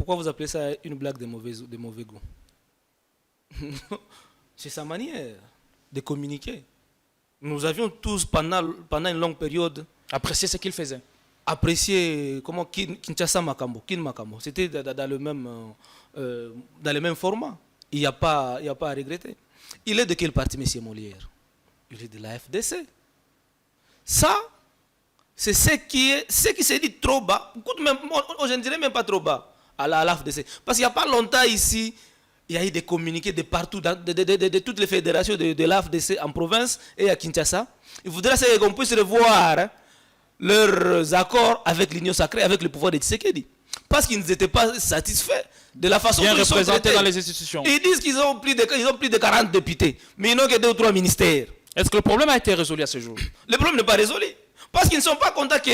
pourquoi vous appelez ça une blague de mauvais goût? C'est sa manière de communiquer. Nous avions tous, pendant une longue période, apprécié ce qu'il faisait. Apprécié comment Kinshasa Makambo, Kin Makambo. C'était dans le même format. Il n'y a pas à regretter. Il est de quel parti, M. Molière? Il est de la FDC. Ça, c'est ce qui s'est dit trop bas. Je ne dirais même pas trop bas à la FDC. Parce qu'il n'y a pas longtemps ici, il y a eu des communiqués de partout, de toutes les fédérations de la FDC en province et à Kinshasa. Il faudrait qu'on puisse revoir, hein, leurs accords avec l'Union sacrée, avec le pouvoir de Tshisekedi. Parce qu'ils n'étaient pas satisfaits de la façon dont ils sont traités dans les institutions. Ils disent qu'ils ont plus de 40 députés, mais ils n'ont que 2 ou 3 ministères. Est-ce que le problème a été résolu à ce jour? Le problème n'est pas résolu. Parce qu'ils ne sont pas contents que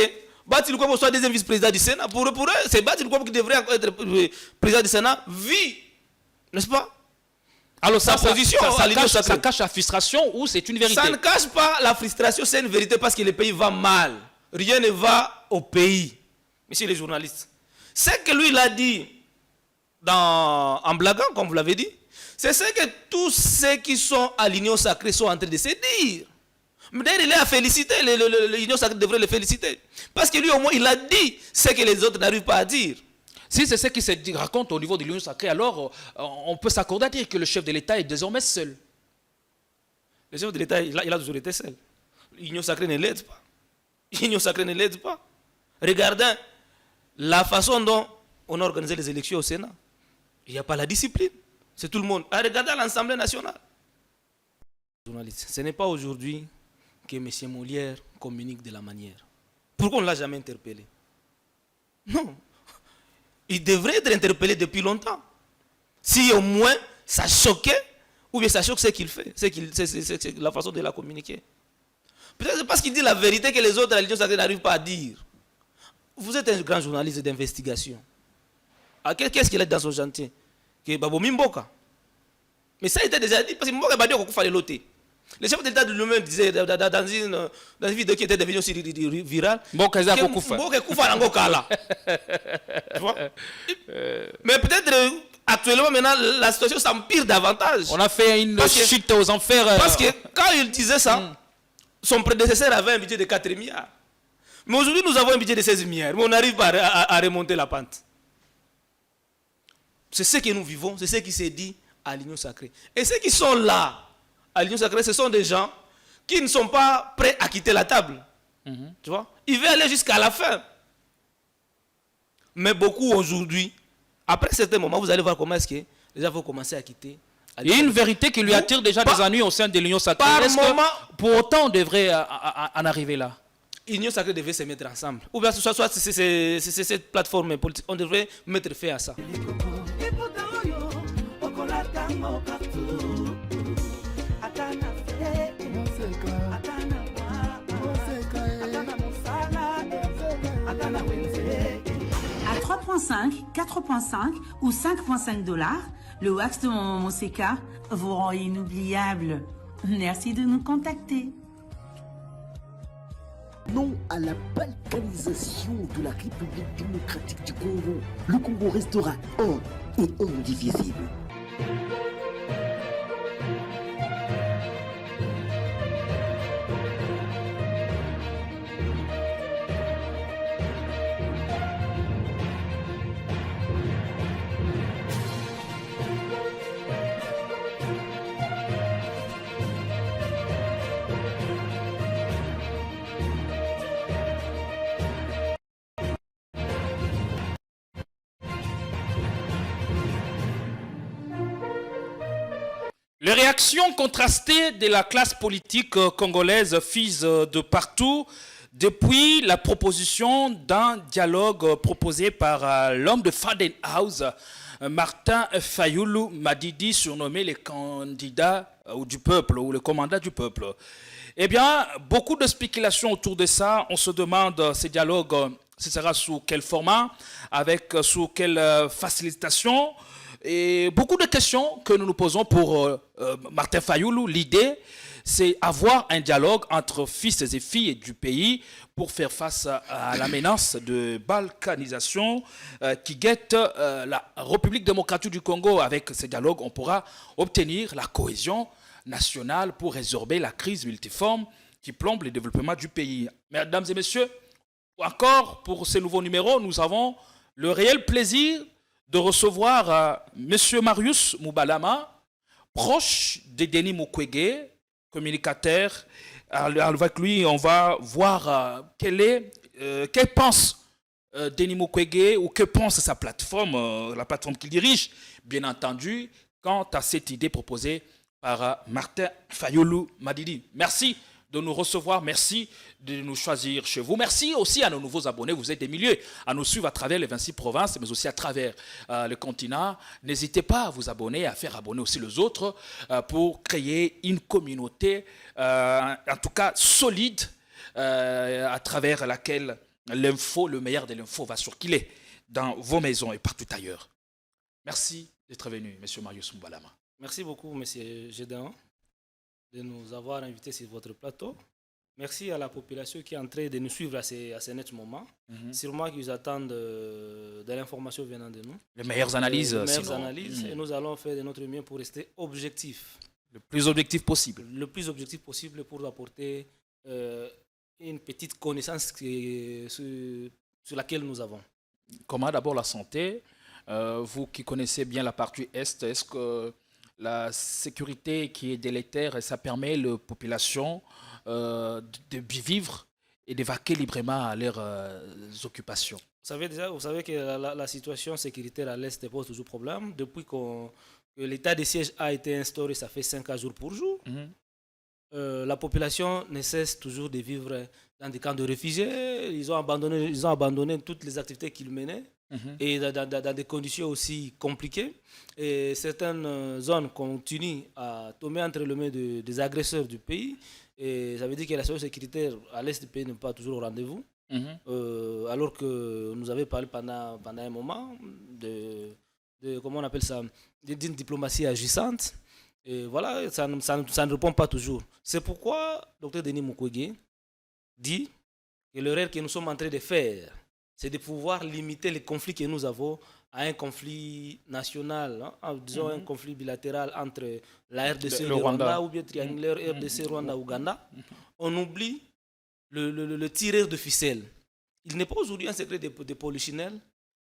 Bati Lukwebo soit deuxième vice-président du Sénat. Pour eux, c'est Bati Lukwebo qui devrait être président du Sénat, vu, n'est-ce pas? Alors ça cache la frustration ou c'est une vérité? Ça ne cache pas la frustration, c'est une vérité parce que le pays va mal. Rien ne va au pays. Messieurs les journalistes. Ce que lui, il a dit en blaguant, comme vous l'avez dit, c'est ce que tous ceux qui sont à l'Union sacrée sont en train de se dire. Mais d'ailleurs, il est à féliciter, l'Union sacrée devrait le féliciter. Parce que lui, au moins, il a dit ce que les autres n'arrivent pas à dire. Si c'est ce qui se raconte au niveau de l'Union sacrée, alors on peut s'accorder à dire que le chef de l'État est désormais seul. Le chef de l'État, il a toujours été seul. L'Union sacrée ne l'aide pas. L'Union sacrée ne l'aide pas. Regardez la façon dont on a organisé les élections au Sénat. Il n'y a pas la discipline. C'est tout le monde. Regardez l'Assemblée nationale. Ce n'est pas aujourd'hui que M. Molière communique de la manière. Pourquoi on ne l'a jamais interpellé? Non. Il devrait être interpellé depuis longtemps. Si au moins ça choquait, ou bien ça choque ce qu'il fait, c'est la façon de la communiquer. Peut-être c'est parce qu'il dit la vérité que les autres religions sacrées n'arrivent pas à dire. Vous êtes un grand journaliste d'investigation. Qu'est-ce qu'il a dans son chantier? Que Babo Mimboka. Mais ça, il était déjà dit, parce que Mimboka a dit qu'il fallait l'ôter. Le chef d'État de lui-même disait dans une vidéo qui était devenue aussi virale, Mboka Koufa Langokala. Tu vois? Mais peut-être actuellement, maintenant, la situation s'empire davantage. On a fait une chute aux enfers. Parce que quand il disait ça, son prédécesseur avait un budget de 4 milliards. Mais aujourd'hui, nous avons un budget de 16 milliards. Mais on n'arrive pas à remonter la pente. C'est ce que nous vivons, c'est ce qui s'est dit à l'Union sacrée. Et ceux qui sont là, à l'Union sacrée, ce sont des gens qui ne sont pas prêts à quitter la table. Tu vois? Ils veulent aller jusqu'à la fin. Mais beaucoup aujourd'hui, après certains moments, vous allez voir comment est-ce que les gens vont commencer à quitter. Il y a une vérité qui lui attire déjà des ennuis au sein de l'Union sacrée. Est-ce que pour autant on devrait en arriver là? L'Union sacrée devait se mettre ensemble. Ou bien soit c'est cette plateforme politique. On devrait mettre fin à ça. À 3,5, 4,5 ou 5,5 $, le wax de Maman Moseka vous rend inoubliable. Merci de nous contacter. Non à la balkanisation de la République démocratique du Congo. Le Congo restera un et indivisible. Les réactions contrastées de la classe politique congolaise fusent de partout depuis la proposition d'un dialogue proposé par l'homme de Faden House, Martin Fayoulou Madidi, surnommé le candidat du peuple ou le commandant du peuple. Eh bien, beaucoup de spéculations autour de ça. On se demande ce dialogue, ce sera sous quel format, avec sous quelle facilitation. Et beaucoup de questions que nous nous posons pour Martin Fayoulou. L'idée, c'est avoir un dialogue entre fils et filles du pays pour faire face à la menace de balkanisation qui guette la République démocratique du Congo. Avec ce dialogue, on pourra obtenir la cohésion nationale pour résorber la crise multiforme qui plombe le développement du pays. Mesdames et messieurs, encore pour ce nouveau numéro, nous avons le réel plaisir de recevoir M. Marius Moubalama, proche de Denis Mukwege, communicateur. Avec lui, on va voir quel pense Denis Mukwege ou que pense sa plateforme, la plateforme qu'il dirige, bien entendu, quant à cette idée proposée par Martin Fayoulou Madidi. Merci de nous recevoir, merci de nous choisir chez vous. Merci aussi à nos nouveaux abonnés, vous êtes des milliers à nous suivre à travers les 26 provinces, mais aussi à travers le continent. N'hésitez pas à vous abonner, à faire abonner aussi les autres pour créer une communauté, en tout cas solide, à travers laquelle l'info, le meilleur de l'info va circuler dans vos maisons et partout ailleurs. Merci d'être venu, M. Marius Moubalama. Merci beaucoup, M. Gédéon, de nous avoir invités sur votre plateau. Merci à la population qui est en train de nous suivre à ce net moment. Sûrement qu'ils attendent de l'information venant de nous. Les meilleures analyses. Et nous allons faire de notre mieux pour rester objectifs. Le plus objectif possible. Le plus objectif possible pour apporter une petite connaissance sur laquelle nous avons. Comment d'abord la santé? Vous qui connaissez bien la partie Est, est-ce que la sécurité qui est délétère, ça permet aux populations de vivre et d'évacuer librement à leurs occupations? Vous savez que la situation sécuritaire à l'Est pose toujours problème. Depuis que l'état de siège a été instauré, ça fait 5 jours pour jour. La population ne cesse toujours de vivre dans des camps de réfugiés. Ils ont abandonné toutes les activités qu'ils menaient. Et dans des conditions aussi compliquées. Et certaines zones continuent à tomber entre les mains des agresseurs du pays. Et ça veut dire que la situation sécuritaire à l'est du pays n'est pas toujours au rendez-vous. Alors que nous avions parlé pendant un moment de comment on appelle ça, d'une diplomatie agissante. Et voilà, ça ne répond pas toujours. C'est pourquoi Dr Denis Mukwege dit que l'erreur que nous sommes en train de faire, c'est de pouvoir limiter les conflits que nous avons à un conflit national, disons un conflit bilatéral entre la RDC et le Rwanda, ou bien triangulaire RDC, Rwanda, Ouganda. On oublie le tireur de ficelle. Il n'est pas aujourd'hui un secret de polichinelle.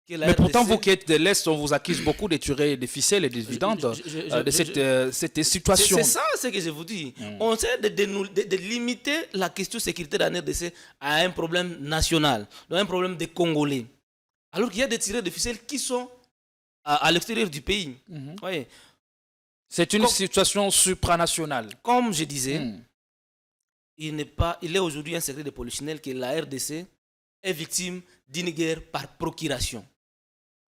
Mais pourtant, vous qui êtes de l'Est, on vous accuse beaucoup de tirer des ficelles et des dividendes de cette situation. C'est ça ce que je vous dis. On essaie de limiter la question sécuritaire en RDC à un problème national, donc un problème des Congolais. Alors qu'il y a des tireurs de ficelles qui sont à l'extérieur du pays. Oui. C'est une situation supranationale. Comme je disais, il est aujourd'hui un secret de polichinelle que la RDC est victime d'une guerre par procuration.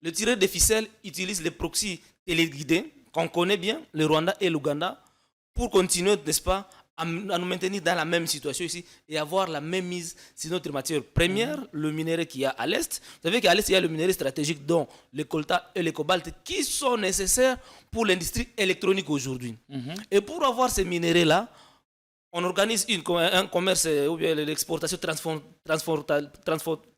Le tireur de ficelles utilise les proxys téléguidés, qu'on connaît bien, le Rwanda et l'Ouganda, pour continuer, n'est-ce pas, à nous maintenir dans la même situation ici et avoir la même mise sur notre matière première, le minerai qu'il y a à l'Est. Vous savez qu'à l'Est, il y a le minerai stratégique, dont le coltan et le cobalt, qui sont nécessaires pour l'industrie électronique aujourd'hui. Et pour avoir ces minéraux-là, on organise un commerce ou bien l'exportation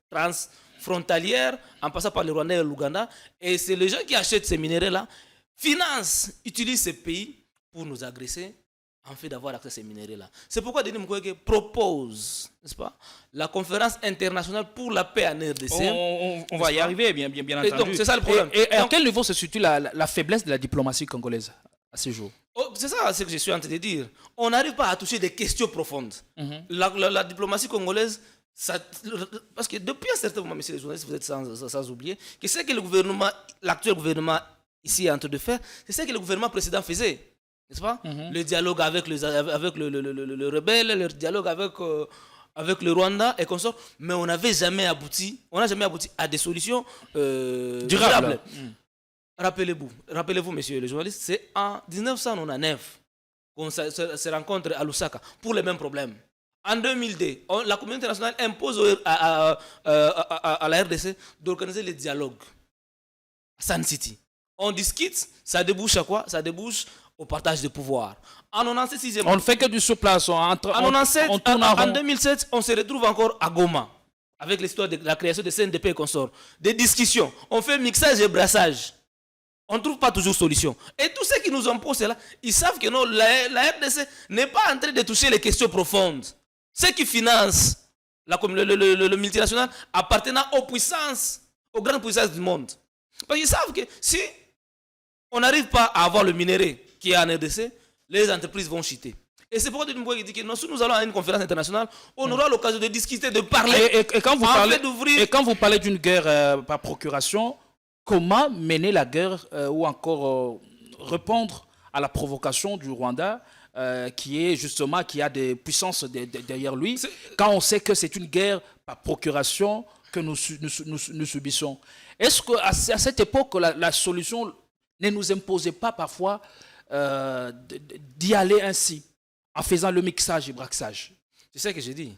transfrontalière en passant par le Rwanda et l'Ouganda. Et c'est les gens qui achètent ces minéraux-là, financent, utilisent ces pays pour nous agresser en fait d'avoir accès à ces minéraux-là. C'est pourquoi Denis Mukwege propose, n'est-ce pas, la conférence internationale pour la paix en RDC. On va y arriver, bien entendu. Et donc, c'est ça le problème. Et à quel niveau se situe la faiblesse de la diplomatie congolaise à ce jour? C'est ça ce que je suis en train de dire. On n'arrive pas à toucher des questions profondes. La diplomatie congolaise, parce que depuis un certain moment, messieurs les journalistes, vous êtes sans oublier, que c'est que l'actuel gouvernement ici est en train de faire, c'est ce que le gouvernement précédent faisait. N'est-ce pas? Le dialogue avec le rebelle, le dialogue avec le Rwanda et consorts, mais on n'a jamais abouti à des solutions durables. Rappelez-vous, messieurs les journalistes, c'est en 1999 qu'on se rencontre à Lusaka pour les mêmes problèmes. En 2002, la communauté internationale impose à la RDC d'organiser les dialogues à Sun City. On discute, ça débouche à quoi? Ça débouche au partage de pouvoir. En 96, On ne fait que du surplace. en 2007, on se retrouve encore à Goma, avec l'histoire de la création de CNDP et consorts. Des discussions. On fait mixage et brassage. On ne trouve pas toujours solution. Et tous ceux qui nous imposent cela, ils savent que non, la RDC n'est pas en train de toucher les questions profondes. Ceux qui financent le multinational appartenant aux puissances, aux grandes puissances du monde. Parce qu'ils savent que si on n'arrive pas à avoir le minerai qui est en RDC, les entreprises vont chuter. Et c'est pourquoi il dit que non, si nous allons à une conférence internationale, on aura l'occasion de discuter, de parler. Et quand vous parlez d'une guerre par procuration, comment mener la guerre ou encore répondre à la provocation du Rwanda qui est justement, qui a des puissances derrière lui, quand on sait que c'est une guerre par procuration que nous subissons? Est-ce qu'à cette époque, la solution ne nous imposait pas parfois d'y aller ainsi, en faisant le mixage et braquage? C'est ça que j'ai dit.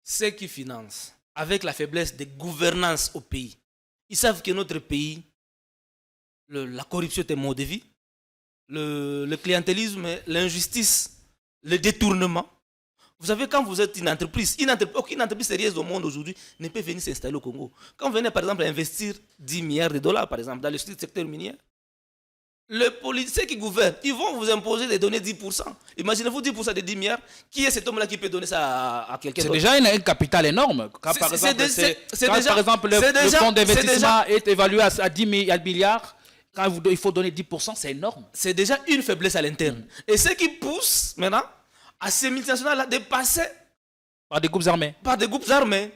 Ceux qui financent, avec la faiblesse de gouvernance au pays, ils savent que notre pays, la corruption est un mode de vie, le clientélisme, l'injustice, le détournement. Vous savez, quand vous êtes une entreprise, aucune entreprise sérieuse au monde aujourd'hui ne peut venir s'installer au Congo. Quand vous venez par exemple investir 10 milliards de dollars par exemple dans le secteur minier, les politiciens qui gouvernent, ils vont vous imposer de donner 10%. Imaginez-vous 10% de 10 milliards. Qui est cet homme-là qui peut donner ça à quelqu'un d'autre? C'est déjà un capital énorme. Quand par exemple, le fonds d'investissement est évalué à 10 milliards, quand il faut donner 10%, c'est énorme. C'est déjà une faiblesse à l'interne. Et ce qui pousse maintenant à ces multinationales-là de passer par des groupes armés. Par des groupes armés,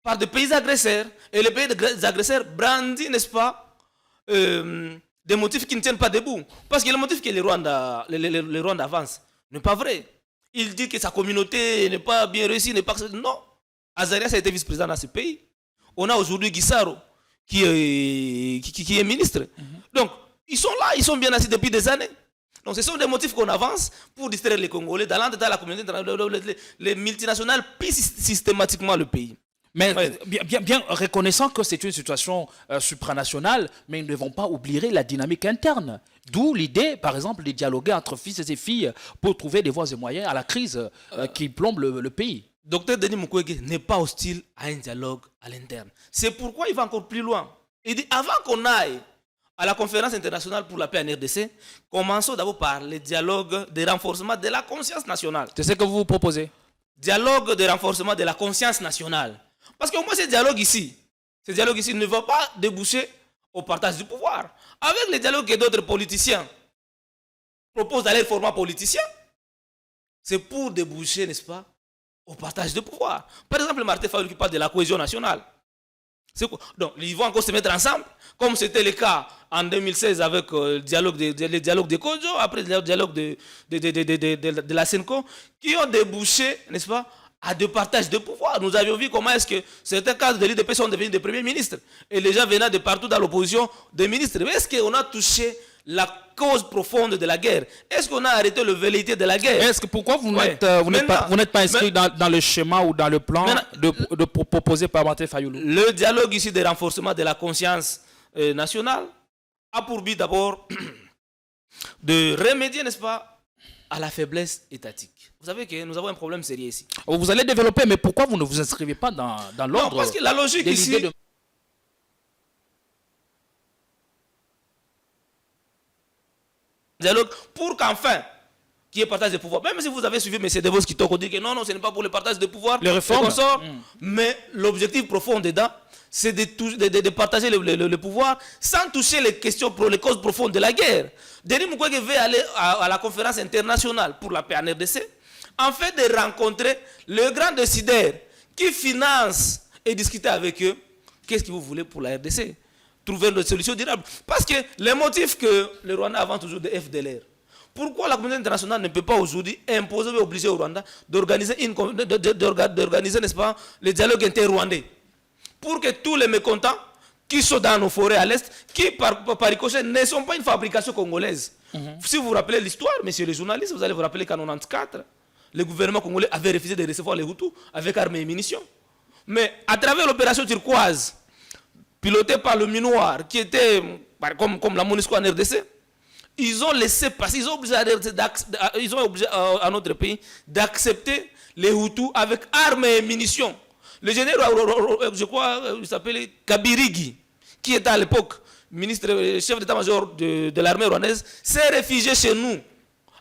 par des pays agresseurs. Et les pays agresseurs brandissent, n'est-ce pas, des motifs qui ne tiennent pas debout. Parce que le motif que les Rwandais avancent n'est pas vrai. Il dit que sa communauté n'est pas bien réussie, n'est pas... Non. Azarias a été vice-président dans ce pays. On a aujourd'hui Guissaro qui est ministre. Donc, ils sont là, ils sont bien assis depuis des années. Donc, ce sont des motifs qu'on avance pour distraire les Congolais. Dans la communauté, les multinationales pillent systématiquement le pays. Mais bien reconnaissant que c'est une situation supranationale, mais ils ne vont pas oublier la dynamique interne. D'où l'idée, par exemple, de dialoguer entre fils et filles pour trouver des voies et moyens à la crise qui plombe le pays. Docteur Denis Mukwege n'est pas hostile à un dialogue à l'interne. C'est pourquoi il va encore plus loin. Il dit, avant qu'on aille à la conférence internationale pour la paix en RDC, commençons d'abord par le dialogue de renforcement de la conscience nationale. C'est ce que vous proposez? Dialogue de renforcement de la conscience nationale. Parce qu'au moins ce dialogue ici ne va pas déboucher au partage du pouvoir. Avec le dialogue que d'autres politiciens proposent dans leur format politicien, c'est pour déboucher, n'est-ce pas, au partage de pouvoir. Par exemple, Martin Fayulu qui parle de la cohésion nationale. Donc, ils vont encore se mettre ensemble, comme c'était le cas en 2016 avec le dialogue de Kodjo, après le dialogue de la Senko, qui ont débouché, n'est-ce pas, à des partages de pouvoir. Nous avions vu comment est-ce que certains cadres de l'IDP sont devenus des premiers ministres. Et les gens venaient de partout dans l'opposition des ministres. Mais est-ce qu'on a touché la cause profonde de la guerre? Est-ce qu'on a arrêté le velléité de la guerre? Pourquoi vous n'êtes pas inscrit dans le schéma ou dans le plan de proposer par Martin Fayulu? Le dialogue ici de renforcement de la conscience nationale a pour but d'abord de remédier, n'est-ce pas, à la faiblesse étatique. Vous savez que nous avons un problème sérieux ici. Vous allez développer, mais pourquoi vous ne vous inscrivez pas dans l'ordre? Non, parce que la logique ici... dialogue pour qu'enfin, qui est partage de pouvoir. Même si vous avez suivi M. Devos qui dit que non, ce n'est pas pour le partage de pouvoir. Les réformes. Mais l'objectif profond dedans, c'est de partager le pouvoir sans toucher les questions, les causes profondes de la guerre. Denis Mukwege veut aller à la conférence internationale pour la paix en RDC, en fait de rencontrer le grand décideur qui finance et discuter avec eux. Qu'est-ce que vous voulez pour la RDC? Trouver une solution durable. Parce que les motifs que le Rwanda avant toujours de FDLR, pourquoi la communauté internationale ne peut pas aujourd'hui imposer ou obliger au Rwanda d'organiser, n'est-ce pas, le dialogue inter-rwandais, pour que tous les mécontents qui sont dans nos forêts à l'Est, qui par ricochet ne sont pas une fabrication congolaise. Si vous vous rappelez l'histoire, messieurs les journalistes, vous allez vous rappeler qu'en 1994, le gouvernement congolais avait refusé de recevoir les Hutus avec armes et munitions. Mais à travers l'opération turquoise, pilotée par le Minoir, qui était comme la MONUSCO en RDC, ils ont laissé passer, ils ont obligé à notre pays d'accepter les Hutus avec armes et munitions. Le général, je crois, il s'appelait Kabirigi, qui était à l'époque chef d'état-major de l'armée rwandaise, s'est réfugié chez nous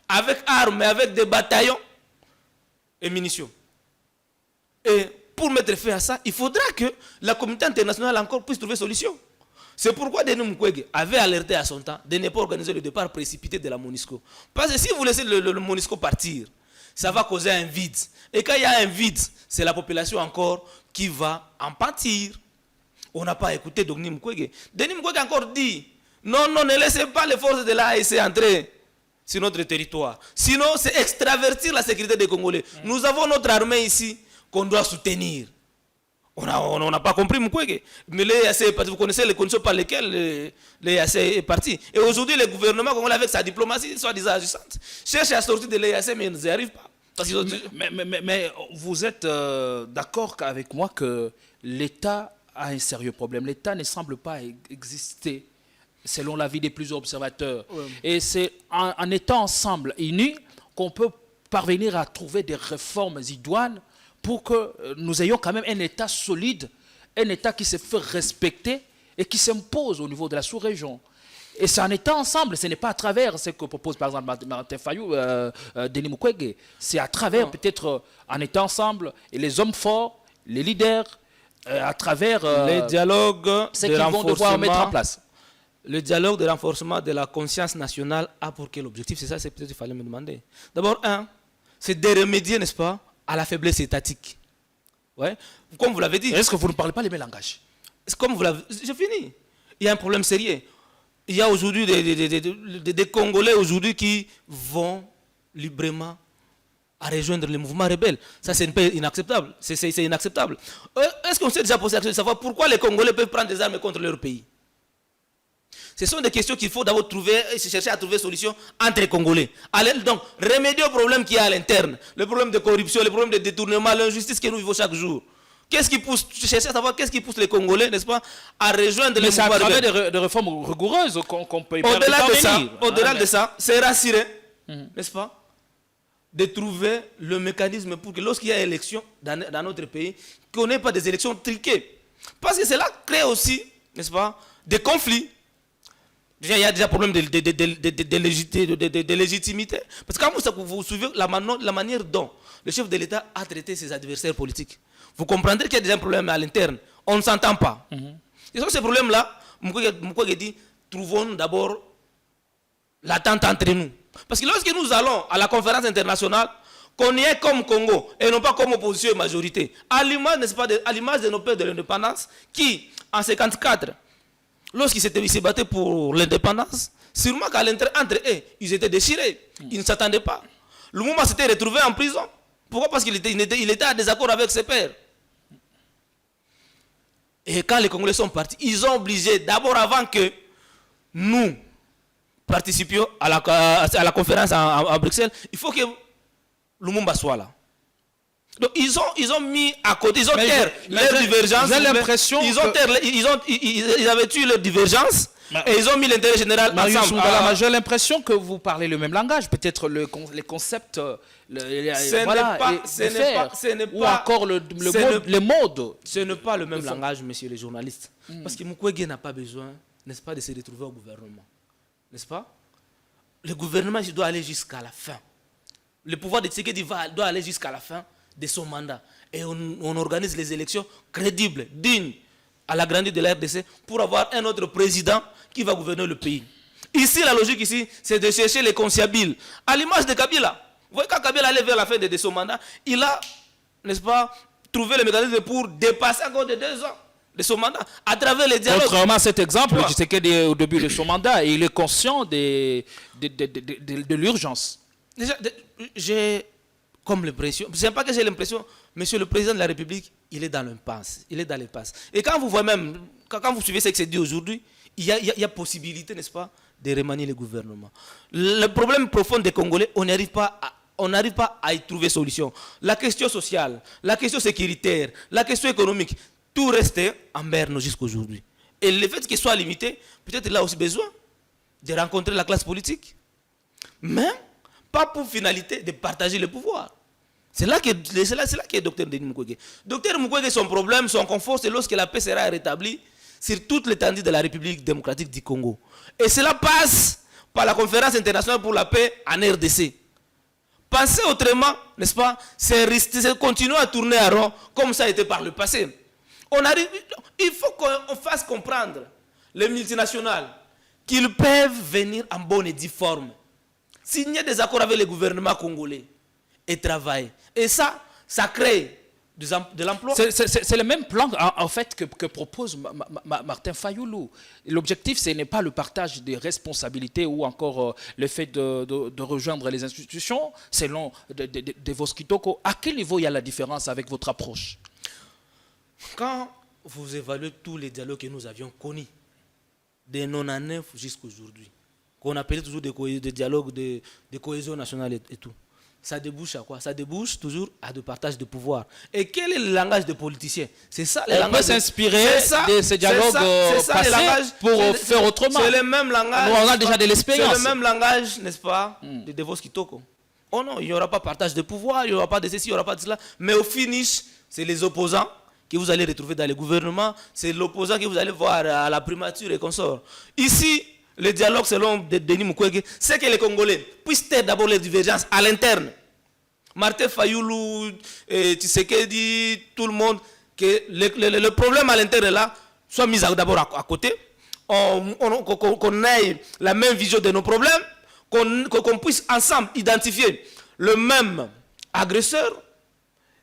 avec armes et avec des bataillons et munitions. Et pour mettre fin à ça, il faudra que la communauté internationale encore puisse trouver solution. C'est pourquoi Denis Mukwege avait alerté à son temps de ne pas organiser le départ précipité de la MONUSCO. Parce que si vous laissez le MONUSCO partir, ça va causer un vide. Et quand il y a un vide, c'est la population encore qui va en pâtir. On n'a pas écouté Denis Mukwege. Denis Mukwege a encore dit, non, ne laissez pas les forces de l'AEC entrer sur notre territoire. Sinon, c'est extravertir la sécurité des Congolais. Nous avons notre armée ici qu'on doit soutenir. On n'a pas compris Mukwege. Mais l'EAC est parti. Vous connaissez les conditions par lesquelles l'EAC est parti. Et aujourd'hui, le gouvernement congolais, avec sa diplomatie soi-disant agissante, cherche à sortir de l'EAC, mais ils n'y arrivent pas. Parce mais vous êtes d'accord avec moi que l'État a un sérieux problème. L'État ne semble pas exister, selon l'avis des plusieurs observateurs. Ouais. Et c'est en étant ensemble, unis, qu'on peut parvenir à trouver des réformes idoines pour que nous ayons quand même un État solide, un État qui se fait respecter et qui s'impose au niveau de la sous-région. Et c'est en étant ensemble, ce n'est pas à travers ce que propose par exemple Martin Fayou, Denis Mukwege. C'est à travers peut-être en étant ensemble, et les hommes forts, les leaders, à travers les dialogues ce qu'ils vont devoir mettre en place. Le dialogue de renforcement de la conscience nationale a pour quel objectif? C'est ça, c'est peut-être qu'il fallait me demander. D'abord, c'est de remédier, n'est-ce pas, à la faiblesse étatique. Ouais. Comme vous l'avez dit. Est-ce que vous ne parlez pas les mêmes langages? Comme vous l'avez... J'ai fini. Il y a un problème sérieux. Il y a aujourd'hui des Congolais aujourd'hui qui vont librement à rejoindre les mouvements rebelles. Ça, c'est inacceptable. C'est inacceptable. Est-ce qu'on s'est déjà posé la question de savoir pourquoi les Congolais peuvent prendre des armes contre leur pays? Ce sont des questions qu'il faut d'abord chercher à trouver solution entre les Congolais. Donc, remédier au problème qu'il y a à l'interne, le problème de corruption, le problème de détournement, l'injustice que nous vivons chaque jour. Qu'est-ce qui pousse, chercher à savoir qu'est-ce qui pousse les Congolais, n'est-ce pas, à rejoindre les mouvements rebelles. Mais c'est à travers des réformes rigoureuses qu'on peut y parvenir. Au-delà de ça, c'est rassurer, n'est-ce pas, de trouver le mécanisme pour que lorsqu'il y a élection dans notre pays, qu'on n'ait pas des élections truquées. Parce que cela crée aussi, n'est-ce pas, des conflits. Déjà, il y a déjà un problème de légitimité. Parce que quand vous suivez la manière dont le chef de l'État a traité ses adversaires politiques, vous comprendrez qu'il y a déjà un problème à l'interne. On ne s'entend pas. Et sur ce problème-là, Mukwege dit, trouvons d'abord l'attente entre nous. Parce que lorsque nous allons à la conférence internationale, qu'on y est comme Congo et non pas comme opposition et majorité, à l'image, n'est-ce pas, à l'image de nos pères de l'indépendance, qui, en 1954, lorsqu'ils se battaient pour l'indépendance, sûrement qu'à l'intérieur, entre eux, ils étaient déchirés. Ils ne s'attendaient pas. Le mouvement s'était retrouvé en prison. Pourquoi? Parce qu'il était en désaccord avec ses pères. Et quand les Congolais sont partis, ils ont obligé, d'abord avant que nous participions à la conférence à Bruxelles, il faut que Lumumba soit là. Donc ils ont mis à côté, ils ont terre leurs divergences. J'ai l'impression ils avaient tué leurs divergences et ils ont mis l'intérêt général ensemble. J'ai l'impression que vous parlez le même langage, peut-être les concepts, ou encore le mode. Ce n'est pas le même langage, messieurs les journalistes. Parce que Mukwege n'a pas besoin, n'est-ce pas, de se retrouver au gouvernement. N'est-ce pas? Le gouvernement doit aller jusqu'à la fin. Le pouvoir de Tshisekedi doit aller jusqu'à la fin de son mandat. Et on organise les élections crédibles, dignes, à la grandeur de la RDC, pour avoir un autre président qui va gouverner le pays. Ici, la logique ici, c'est de chercher les conciliables. À l'image de Kabila. Vous voyez, quand Kabila allait vers la fin de son mandat, il a, n'est-ce pas, trouvé le mécanisme pour dépasser encore de 2 ans de son mandat, à travers les dialogues. Contrairement à cet exemple, Tshisekedi, au début de son mandat, il est conscient de l'urgence. Déjà, j'ai comme l'impression, ce n'est pas que j'ai l'impression, monsieur le président de la République, il est dans l'impasse. Il est dans l'impasse. Et quand vous voyez même, quand vous suivez ce que c'est dit aujourd'hui, il y a possibilité, n'est-ce pas, de remanier le gouvernement. Le problème profond des Congolais, on n'arrive pas à y trouver solution. La question sociale, la question sécuritaire, la question économique, tout restait en berne jusqu'à aujourd'hui. Et le fait qu'il soit limité, peut-être il a aussi besoin de rencontrer la classe politique. Mais pas pour finalité de partager le pouvoir. C'est là que est Dr Denis Mukwege. Dr Mukwege, son problème, son confort, c'est lorsque la paix sera rétablie sur toute l'étendue de la République démocratique du Congo. Et cela passe par la conférence internationale pour la paix en RDC. Penser autrement, n'est-ce pas, c'est continuer à tourner à rond comme ça a été par le passé. Il faut qu'on fasse comprendre les multinationales qu'ils peuvent venir en bonne et due forme, signer des accords avec les gouvernements congolais et travailler. Et ça crée de l'emploi. C'est le même plan en fait que propose Martin Fayoulou. L'objectif, ce n'est pas le partage des responsabilités ou encore le fait de rejoindre les institutions. Selon de vos Kitoko, à quel niveau il y a la différence avec votre approche? Quand vous évaluez tous les dialogues que nous avions connus, de 99 jusqu'à aujourd'hui, qu'on appelait toujours des dialogues de cohésion nationale et tout, ça débouche à quoi? Ça débouche toujours à de partage de pouvoir. Et quel est le langage des politiciens? C'est ça le langage. On peut s'inspirer de ces dialogues passés pour faire autrement. C'est le même langage. Nous, on a déjà de l'expérience. C'est le même langage, n'est-ce pas, de Devos Kitoko. Oh non, il n'y aura pas partage de pouvoir, il n'y aura pas de ceci, il n'y aura pas de cela. Mais au finish, c'est les opposants que vous allez retrouver dans les gouvernements. C'est l'opposant que vous allez voir à la primature et consorts. Ici, le dialogue selon Denis Mukwege, c'est que les Congolais puissent taire d'abord les divergences à l'interne. Martin Fayoulou, Tshisekedi, tout le monde, que le problème à l'interne là soit mis d'abord à côté, qu'on ait la même vision de nos problèmes, qu'on puisse ensemble identifier le même agresseur.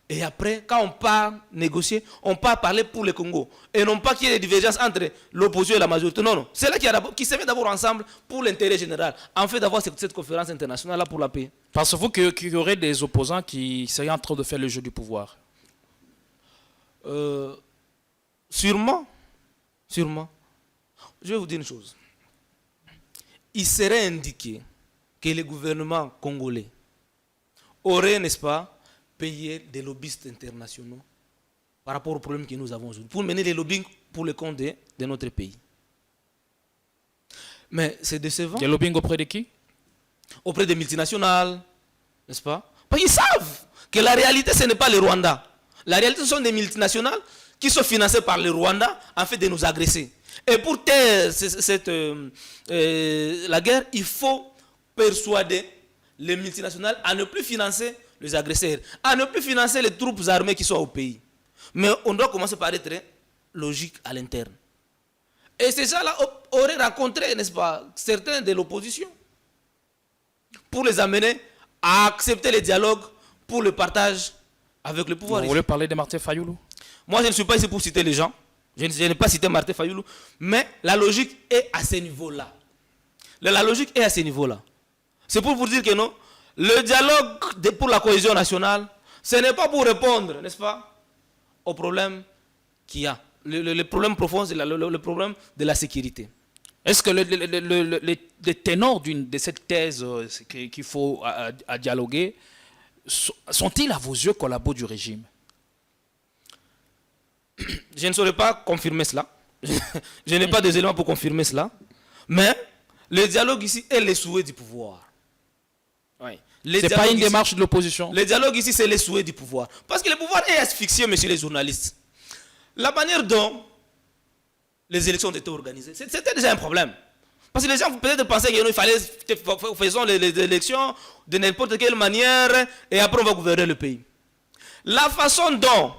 Et après, quand on part négocier, on part parler pour le Congo. Et non pas qu'il y ait des divergences entre l'opposition et la majorité. Non, non. C'est là qui se met d'abord ensemble pour l'intérêt général. En fait, d'avoir cette conférence internationale-là pour la paix. Pensez-vous qu'il y aurait des opposants qui seraient en train de faire le jeu du pouvoir? Sûrement. Sûrement. Je vais vous dire une chose. Il serait indiqué que le gouvernement congolais aurait, n'est-ce pas, payer des lobbyistes internationaux par rapport aux problèmes que nous avons aujourd'hui, pour mener les lobbying pour le compte de notre pays. Mais c'est décevant. Des lobbying auprès de qui? Auprès des multinationales, n'est-ce pas? Parce qu'ils savent que la réalité, ce n'est pas le Rwanda. La réalité, ce sont des multinationales qui sont financées par le Rwanda en fait de nous agresser. Et pour taire la guerre, il faut persuader les multinationales à ne plus financer les agresseurs, à ne plus financer les troupes armées qui sont au pays. Mais on doit commencer par être logique à l'interne. Et ces gens-là auraient rencontré, n'est-ce pas, certains de l'opposition pour les amener à accepter les dialogues pour le partage avec le pouvoir. Vous voulez parler de Martin Fayoulou? Moi, je ne suis pas ici pour citer les gens. Je n'ai pas cité Martin Fayoulou. Mais la logique est à ce niveau-là. La logique est à ce niveau-là. C'est pour vous dire que non, le dialogue pour la cohésion nationale, ce n'est pas pour répondre, n'est-ce pas, aux problèmes qu'il y a. Le problème profond, c'est le problème de la sécurité. Est-ce que les ténors de cette thèse qu'il faut à dialoguer sont-ils à vos yeux collabos du régime? Je ne saurais pas confirmer cela. Je n'ai pas des éléments pour confirmer cela. Mais le dialogue ici est le souhait du pouvoir. Oui. Ce n'est pas une démarche de l'opposition. Le dialogue ici, c'est le souhait du pouvoir. Parce que le pouvoir est asphyxié, messieurs les journalistes. La manière dont les élections ont été organisées, c'était déjà un problème. Parce que les gens peut-être pensaient qu'il fallait faisons les élections de n'importe quelle manière et après on va gouverner le pays. La façon dont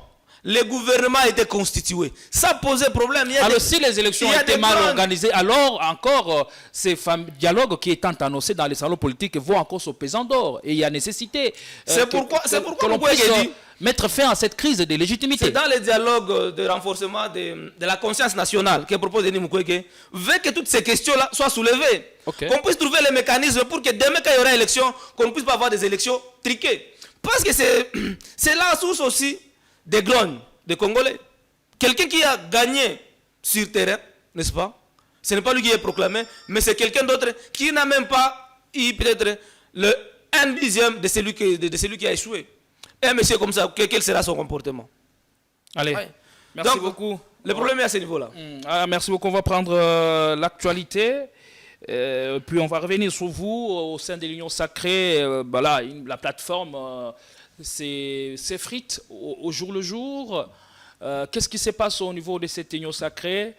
le gouvernement a été constitué, ça posait problème. Alors si les élections étaient mal organisées, alors encore ces dialogues qui étant annoncés dans les salons politiques vont encore se peser d'or. Et il y a nécessité c'est pourquoi l'on puisse mettre fin à cette crise de légitimité. C'est dans les dialogues de renforcement de la conscience nationale que propose Denis Mukwege, veut que toutes ces questions-là soient soulevées. Okay. Qu'on puisse trouver les mécanismes pour que demain quand il y aura élection, qu'on ne puisse pas avoir des élections triquées. Parce que c'est la source aussi des grognes des Congolais. Quelqu'un qui a gagné sur terrain, n'est-ce pas? Ce n'est pas lui qui est proclamé, mais c'est quelqu'un d'autre qui n'a même pas eu peut-être le 1/10 de celui qui a échoué. Et un monsieur comme ça, quel sera son comportement? Allez, ouais. Merci beaucoup. Le problème est à ce niveau-là. Ah, merci beaucoup. On va prendre l'actualité. Puis on va revenir sur vous au sein de l'Union Sacrée. Voilà, la plateforme s'effrite au jour le jour. Qu'est-ce qui se passe au niveau de cette Union Sacrée?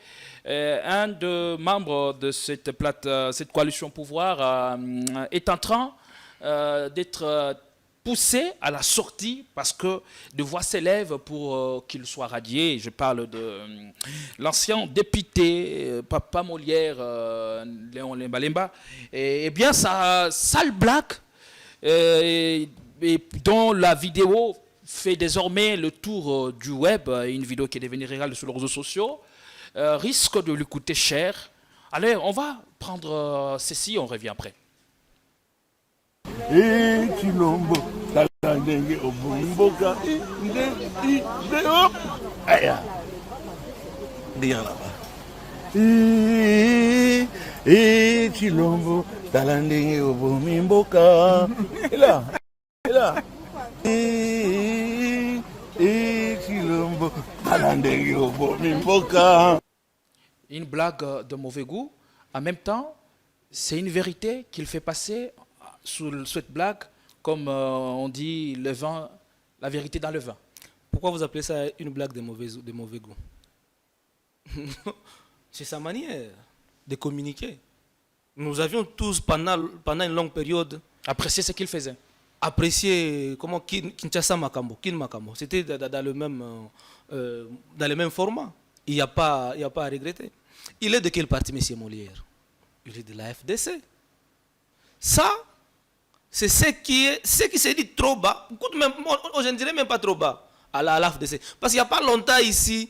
Un des membres de cette coalition pouvoir est en train d'être poussé à la sortie parce que des voix s'élèvent pour qu'il soit radié. Je parle de l'ancien député Papa Molière, Léon Lemba-Lemba. Et bien, sa sale blague, dont la vidéo fait désormais le tour du web, une vidéo qui est devenue virale sur les réseaux sociaux, risque de lui coûter cher. Allez, on va prendre ceci, on revient après. Chilombo, talandenge obumboka, hop, aya, dire là-bas. Chilombo, talandenge obumboka, et là, Chilombo, talandenge obumboka. Une blague de mauvais goût, en même temps, c'est une vérité qu'il fait passer sous cette blague, comme on dit, le vin, la vérité dans le vin. Pourquoi vous appelez ça une blague de mauvais goût? C'est sa manière de communiquer. Nous avions tous, pendant une longue période, Apprécié ce qu'il faisait. apprécié comment Kinshasa Makambo, Kin Makambo. C'était dans le même format. Il n'y a pas à regretter. Il est de quel parti, M. Molière? Il est de la FDC. Ça, c'est ce qui se dit trop bas. Je ne dirais même pas trop bas à la FDC. Parce qu'il n'y a pas longtemps ici,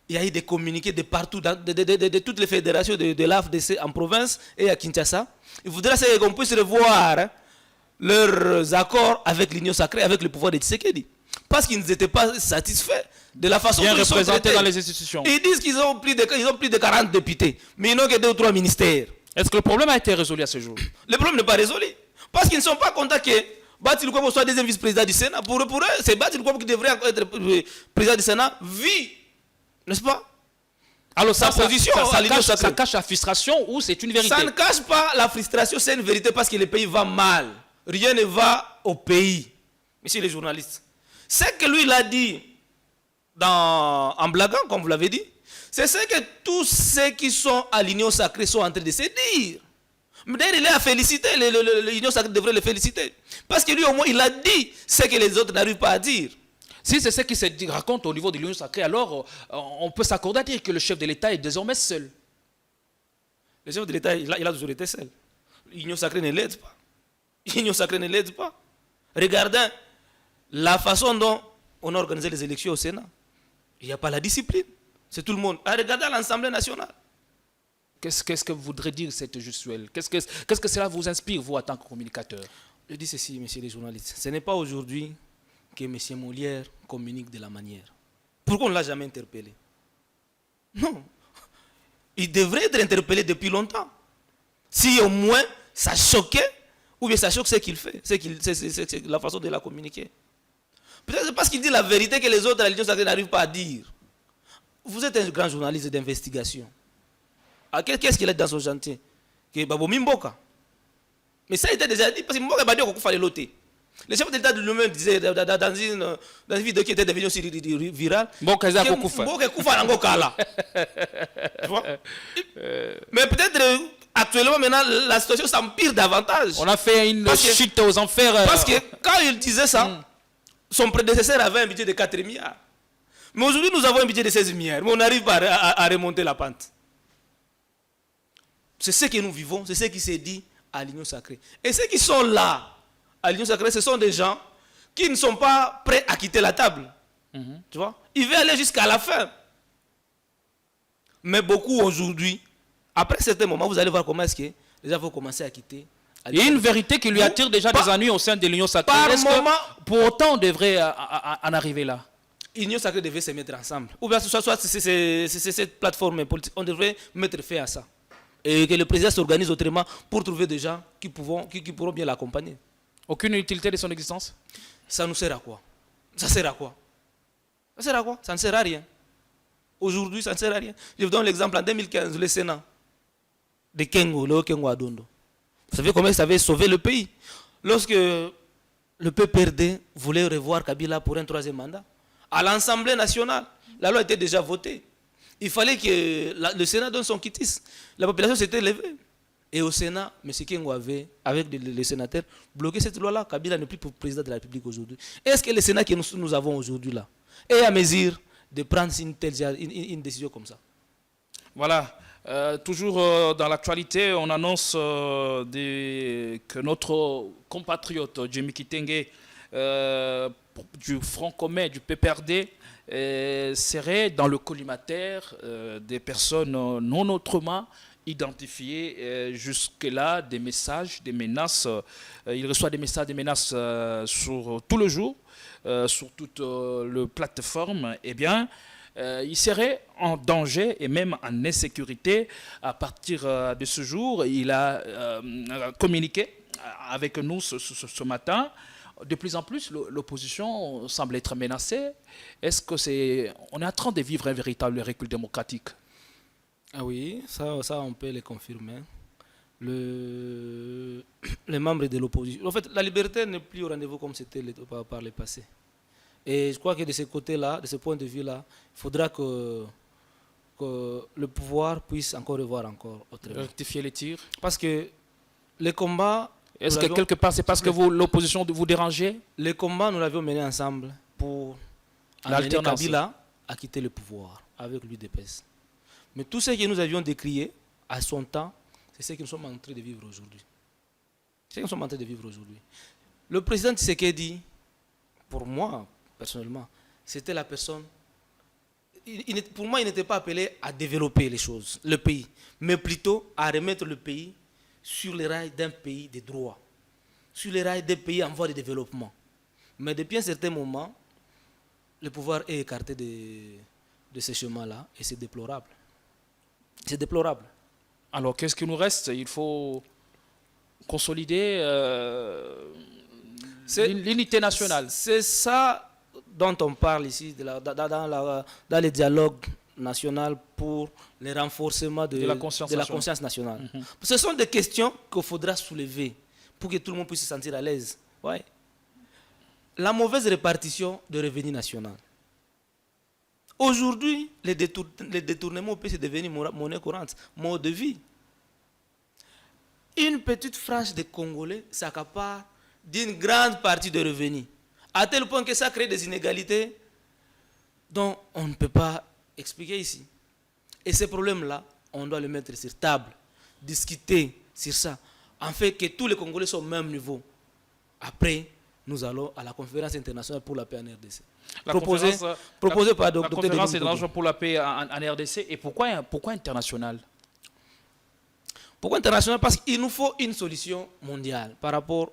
il y a eu des communiqués de partout, de toutes les fédérations de la FDC en province et à Kinshasa. Il faudrait qu'on puisse revoir leurs accords avec l'Union Sacrée, avec le pouvoir de Tshisekedi. Parce qu'ils n'étaient pas satisfaits de la façon dont ils sont représentés traités. dans les institutions. Ils disent qu'ils ont plus de 40 députés, mais ils n'ont que 2 ou 3 ministères. Est-ce que le problème a été résolu à ce jour? Le problème n'est pas résolu. Parce qu'ils ne sont pas contents que Bati Lukwebo soit deuxième vice-président du Sénat. Pour eux, c'est Bati Lukwebo qui devrait être président du Sénat, vu, n'est-ce pas? Alors sa position à l'Union ça Sacrée. cache la frustration ou c'est une vérité? Ça ne cache pas la frustration, c'est une vérité parce que le pays va mal. Rien ne va au pays. Monsieur les journalistes. Ce que lui il a dit en blaguant, comme vous l'avez dit, c'est ce que tous ceux qui sont à l'Union Sacrée sont en train de se dire. Mais d'ailleurs, il est à féliciter, l'Union Sacrée devrait le féliciter. Parce que lui, au moins, il a dit ce que les autres n'arrivent pas à dire. Si c'est ce qui se raconte au niveau de l'Union Sacrée, alors on peut s'accorder à dire que le chef de l'État est désormais seul. Le chef de l'État, il a toujours été seul. L'Union Sacrée ne l'aide pas. L'Union Sacrée ne l'aide pas. Regardez la façon dont on a organisé les élections au Sénat. Il n'y a pas la discipline. C'est tout le monde. Regardez l'Assemblée nationale. Qu'est-ce que voudrait dire cette gestuelle? Qu'est-ce que cela vous inspire, vous, en tant que communicateur? Je dis ceci, messieurs les journalistes. Ce n'est pas aujourd'hui que M. Molière communique de la manière. Pourquoi on ne l'a jamais interpellé? Non. Il devrait être interpellé depuis longtemps. Si au moins ça choquait, ou bien ça choque ce qu'il fait, c'est la façon de la communiquer. Peut-être c'est parce qu'il dit la vérité que les autres à l'Union Sacrée n'arrivent pas à dire. Vous êtes un grand journaliste d'investigation. Qu'est-ce qu'il a dans son chantier? Que Babo Mimboka. Mais ça a été déjà dit, parce que Mimboka a dit qu'il fallait loter. Le chef d'État de lui-même disait dans une vidéo qui était devenue aussi virale, Mboka Koufa Nangokala. Tu vois? Mais peut-être actuellement, maintenant, la situation s'empire davantage. On a fait une chute aux enfers. Parce que quand il disait ça, son prédécesseur avait un budget de 4 milliards. Mais aujourd'hui, nous avons un budget de 16 milliards. Mais on n'arrive pas à remonter la pente. C'est ce que nous vivons, c'est ce qui s'est dit à l'Union Sacrée. Et ceux qui sont là, à l'Union Sacrée, ce sont des gens qui ne sont pas prêts à quitter la table. Tu vois? Ils veulent aller jusqu'à la fin. Mais beaucoup aujourd'hui, après un certain moment, vous allez voir comment est-ce que les gens vont commencer à quitter. Il y a une vérité qui lui attire déjà des ennuis au sein de l'Union Sacrée. Est-ce que pour autant on devrait en arriver là? L'Union Sacrée devait se mettre ensemble. Ou bien soit c'est cette plateforme politique. On devrait mettre fin à ça. Et que le président s'organise autrement pour trouver des gens qui pourront bien l'accompagner. Aucune utilité de son existence? Ça nous sert à quoi? Ça sert à quoi? Ça sert à quoi? Ça ne sert à rien. Aujourd'hui, ça ne sert à rien. Je vous donne l'exemple, en 2015, le Sénat de Kengo, le Kengo Adondo. Vous savez comment ça avait sauvé le pays? Lorsque le PPRD voulait revoir Kabila pour un 3e mandat, à l'Assemblée nationale, la loi était déjà votée. Il fallait que le Sénat donne son quitus. La population s'était levée. Et au Sénat, M. Kengo avait, avec les sénateurs, bloqué cette loi-là. Kabila n'est plus président de la République aujourd'hui. Est-ce que le Sénat que nous avons aujourd'hui là est à mesure de prendre une décision comme ça? Voilà. Toujours dans l'actualité, on annonce que notre compatriote Jimmy Kitenge du Front commun, du PPRD, serait dans le collimateur des personnes non autrement identifiées. Jusque-là, des messages, des menaces. Il reçoit des messages, des menaces sur tout le jour, sur toutes les plateformes. Eh bien, il serait en danger et même en insécurité. À partir de ce jour, il a communiqué avec nous ce matin. De plus en plus, l'opposition semble être menacée. Est-ce que on est en train de vivre un véritable recul démocratique? Ah oui, ça on peut le confirmer. Les membres de l'opposition. En fait, la liberté n'est plus au rendez-vous comme c'était par le passé. Et je crois que de ce côté-là, de ce point de vue-là, il faudra que le pouvoir puisse encore revoir encore autrement. Rectifier les tirs. Parce que les combats... Est-ce que quelque part, c'est parce que l'opposition vous dérangez? Les combats, nous l'avions mené ensemble pour amener Kabila à quitter le pouvoir avec l'UDPS. Mais tout ce que nous avions décrié à son temps, c'est ce que nous sommes en train de vivre aujourd'hui. C'est ce que nous sommes en train de vivre aujourd'hui. Le président Tshisekedi, pour moi, personnellement, c'était la personne... Pour moi, il n'était pas appelé à développer les choses, le pays, mais plutôt à remettre le pays sur les rails d'un pays de droit, sur les rails d'un pays en voie de développement. Mais depuis un certain moment, le pouvoir est écarté de ce chemin-là et c'est déplorable. C'est déplorable. Alors, qu'est-ce qui nous reste? Il faut consolider l'unité nationale. C'est ça dont on parle ici, dans les dialogues national pour le renforcement de la conscience nationale. Mm-hmm. Ce sont des questions qu'il faudra soulever pour que tout le monde puisse se sentir à l'aise. Ouais. La mauvaise répartition de revenus nationaux. Aujourd'hui, les détournements peuvent devenir monnaie courante, mode de vie. Une petite frange de Congolais s'accapare d'une grande partie de revenus, à tel point que ça crée des inégalités dont on ne peut pas expliquer ici. Et ces problèmes-là, on doit les mettre sur table, discuter sur ça, en fait que tous les Congolais sont au même niveau. Après, nous allons à la conférence internationale pour la paix en RDC. Proposée par Dr. La conférence internationale pour la paix en RDC. Et pourquoi internationale? Pourquoi international? Parce qu'il nous faut une solution mondiale par rapport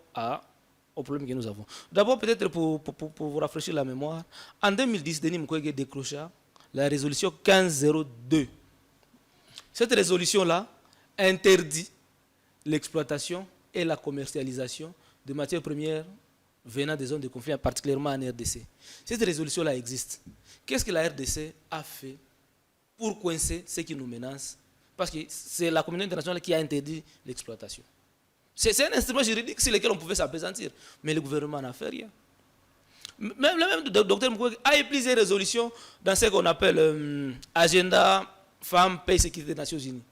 aux problèmes que nous avons. D'abord, peut-être pour vous rafraîchir la mémoire, en 2010, Denis Mukwege décrocha la résolution 1502. Cette résolution-là interdit l'exploitation et la commercialisation de matières premières venant des zones de conflit, particulièrement en RDC. Cette résolution-là existe. Qu'est-ce que la RDC a fait pour coincer ce qui nous menace? Parce que c'est la communauté internationale qui a interdit l'exploitation. C'est un instrument juridique sur lequel on pouvait s'appesantir. Mais le gouvernement n'a fait rien. Même le docteur Mukwege a eu plusieurs résolutions dans ce qu'on appelle Agenda Femmes, Paix et Sécurité des Nations Unies.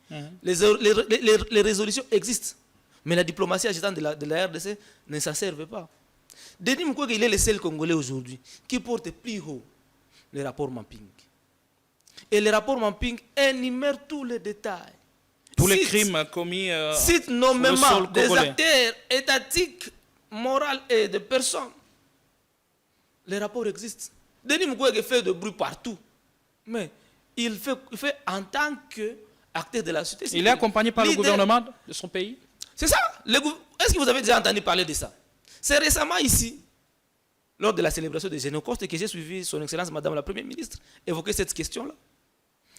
Les résolutions existent. Mais la diplomatie agitante de la RDC ne s'en servait pas. Denis Mukwege, il est le seul Congolais aujourd'hui qui porte plus haut le rapport Mapping. Et le rapport Mapping énumère tous les détails. Tous les crimes commis cite nommément des acteurs étatiques, moraux et de personnes. Les rapports existent. Denis Mukwege fait de bruit partout. Mais il fait en tant qu'acteur de la société civile. Il est accompagné par le gouvernement de son pays. C'est ça. Est-ce que vous avez déjà entendu parler de ça? C'est récemment ici, lors de la célébration de Génocoste, que j'ai suivi son Excellence Madame la Première ministre évoquer cette question-là.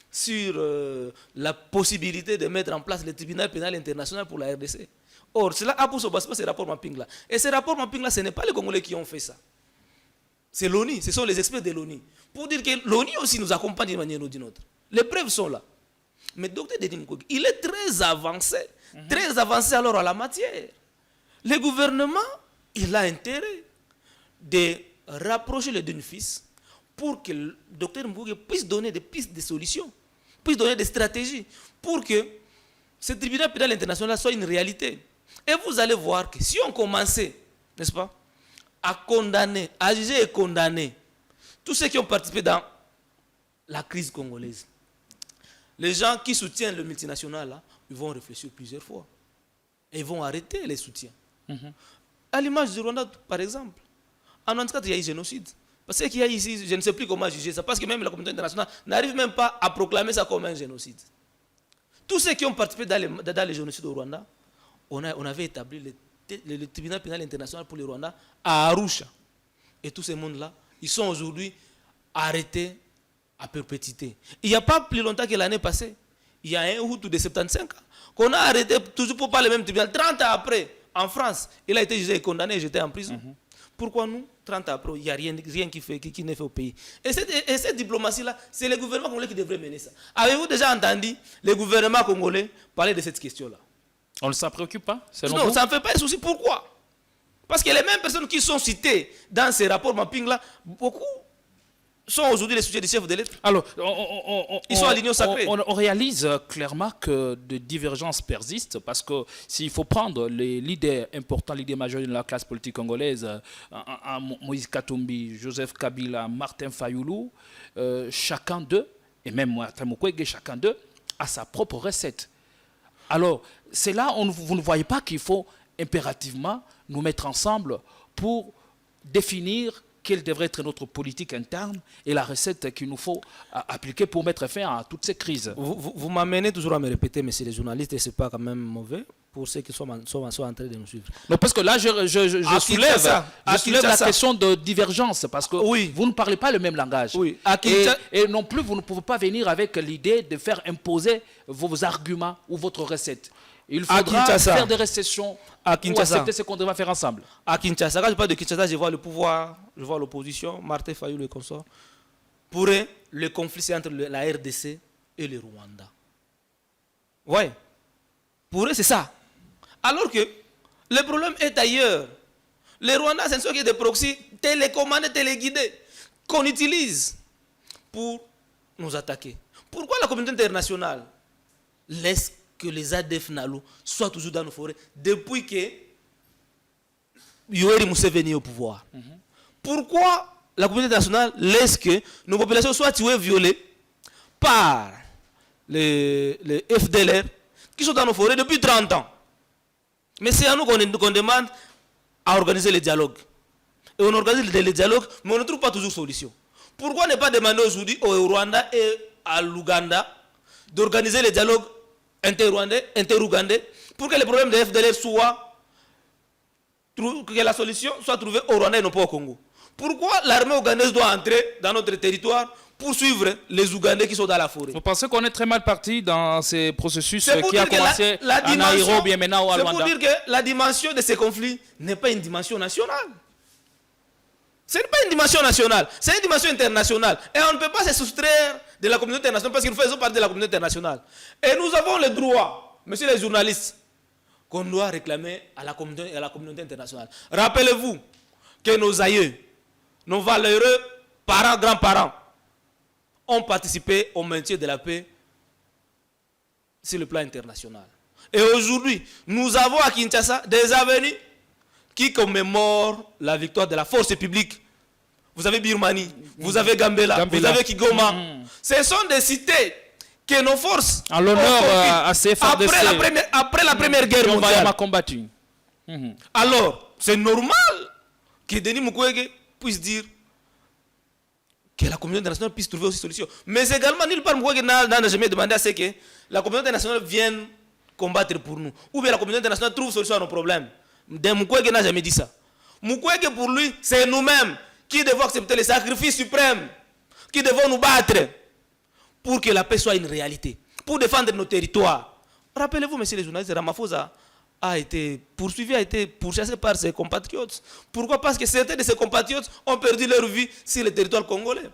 Sur la possibilité de mettre en place le tribunal pénal international pour la RDC. Or, cela a pour se baser ce rapport Mapping-là. Et ce rapport Mapping-là, ce n'est pas les Congolais qui ont fait ça. C'est l'ONU, ce sont les experts de l'ONU. Pour dire que l'ONU aussi nous accompagne d'une manière ou d'une autre. Les preuves sont là. Mais docteur Denis Mukwege, il est très avancé alors à la matière. Le gouvernement, il a intérêt de rapprocher les deux fils pour que le docteur Mukwege puisse donner des pistes de solutions, puisse donner des stratégies pour que ce tribunal pénal international soit une réalité. Et vous allez voir que si on commençait, n'est-ce pas, à condamner, à juger et condamner tous ceux qui ont participé dans la crise congolaise, les gens qui soutiennent le multinational, là, ils vont réfléchir plusieurs fois. Et ils vont arrêter les soutiens. À l'image du Rwanda, par exemple, en 1994, il y a eu génocide. Parce qu'il y a ici, je ne sais plus comment juger ça, parce que même la communauté internationale n'arrive même pas à proclamer ça comme un génocide. Tous ceux qui ont participé dans les génocides au Rwanda, on avait établi le tribunal pénal international pour le Rwanda à Arusha. Et tous ces mondes-là, ils sont aujourd'hui arrêtés à perpétuité. Il n'y a pas plus longtemps que l'année passée, il y a un Hutu de 75 ans qu'on a arrêté toujours pour pas le même tribunal. 30 ans après, en France, il a été jugé et condamné et j'étais en prison. Pourquoi nous, 30 ans après, il n'y a rien qui n'est fait au pays. Et cette diplomatie-là, c'est le gouvernement congolais qui devrait mener ça. Avez-vous déjà entendu le gouvernement congolais parler de cette question-là? On ne s'en préoccupe pas, selon Non, vous? ça ne fait pas un souci. Pourquoi? Parce que les mêmes personnes qui sont citées dans ces rapports mapping-là, beaucoup sont aujourd'hui les sujets des chefs de l'État. Alors, Ils sont à l'union sacrée. On réalise clairement que des divergences persistent parce que s'il faut prendre les leaders importants, les leaders majeurs de la classe politique congolaise, Moïse Katumbi, Joseph Kabila, Martin Fayoulou, chacun d'eux, et même Martin Mukwege, chacun d'eux, a sa propre recette. Alors, c'est là où vous ne voyez pas qu'il faut impérativement nous mettre ensemble pour définir quelle devrait être notre politique interne et la recette qu'il nous faut appliquer pour mettre fin à toutes ces crises. Vous m'amenez toujours à me répéter, messieurs les journalistes, et ce n'est pas quand même mauvais pour ceux qui sont en train de nous suivre. Non, parce que là, je soulève la question de divergence, parce que oui, vous ne parlez pas le même langage. Oui. Et non plus, vous ne pouvez pas venir avec l'idée de faire imposer vos arguments ou votre recette. Il faudra faire des récessions ou accepter ce qu'on devra faire ensemble. À Kinshasa, quand je parle de Kinshasa, je vois le pouvoir, je vois l'opposition, Martin Fayoulou et consorts. Pour eux, le conflit, c'est entre la RDC et le Rwanda. Oui. Pour eux, c'est ça. Alors que le problème est ailleurs. Les Rwandais, ce ne sont que des proxys télécommandés, téléguidés, qu'on utilise pour nous attaquer. Pourquoi la communauté internationale laisse que les ADF Nalu soient toujours dans nos forêts depuis que Yoweri Museveni est au pouvoir? Pourquoi la communauté internationale laisse que nos populations soient tuées, violées par les FDLR qui sont dans nos forêts depuis 30 ans? Mais c'est à nous qu'on demande à organiser les dialogues. Et on organise les dialogues, mais on ne trouve pas toujours solution. Pourquoi ne pas demander aujourd'hui au Rwanda et à l'Ouganda d'organiser les dialogues inter-rwandais, inter-ougandais, pour que le problème de FDLR soit, que la solution soit trouvée au Rwanda et non pas au Congo? Pourquoi l'armée ougandaise doit entrer dans notre territoire pour suivre les Ougandais qui sont dans la forêt? Vous pensez qu'on est très mal parti dans ces processus qui a commencé à Nairobi et maintenant à C'est Rwanda? pour dire que la dimension de ces conflits n'est pas une dimension nationale. Ce n'est pas une dimension nationale, c'est une dimension internationale. Et on ne peut pas se soustraire de la communauté internationale parce que nous faisons partie de la communauté internationale. Et nous avons le droit, messieurs les journalistes, qu'on doit réclamer à la communauté internationale. Rappelez-vous que nos aïeux, nos valeureux parents, grands-parents, ont participé au maintien de la paix sur le plan international. Et aujourd'hui, nous avons à Kinshasa des avenues qui commémore la victoire de la force publique. Vous avez Birmanie, vous avez Gambela, vous avez Kigoma. Ce sont des cités que nos forces en l'honneur à ces FARDC après la première guerre mondiale combattu. Alors, c'est normal que Denis Mukwege puisse dire que la communauté internationale puisse trouver aussi solution. Mais également, nulle part Mukwege n'a jamais demandé à ce que la communauté internationale vienne combattre pour nous. Ou bien la communauté internationale trouve solution à nos problèmes. Mukwege n'a jamais dit ça. Mukwege, pour lui, c'est nous-mêmes qui devons accepter les sacrifices suprêmes, qui devons nous battre pour que la paix soit une réalité, pour défendre nos territoires. Rappelez-vous, messieurs les journalistes, Ramaphosa a été poursuivi, a été pourchassé par ses compatriotes. Pourquoi? Parce que certains de ses compatriotes ont perdu leur vie sur le territoire congolais.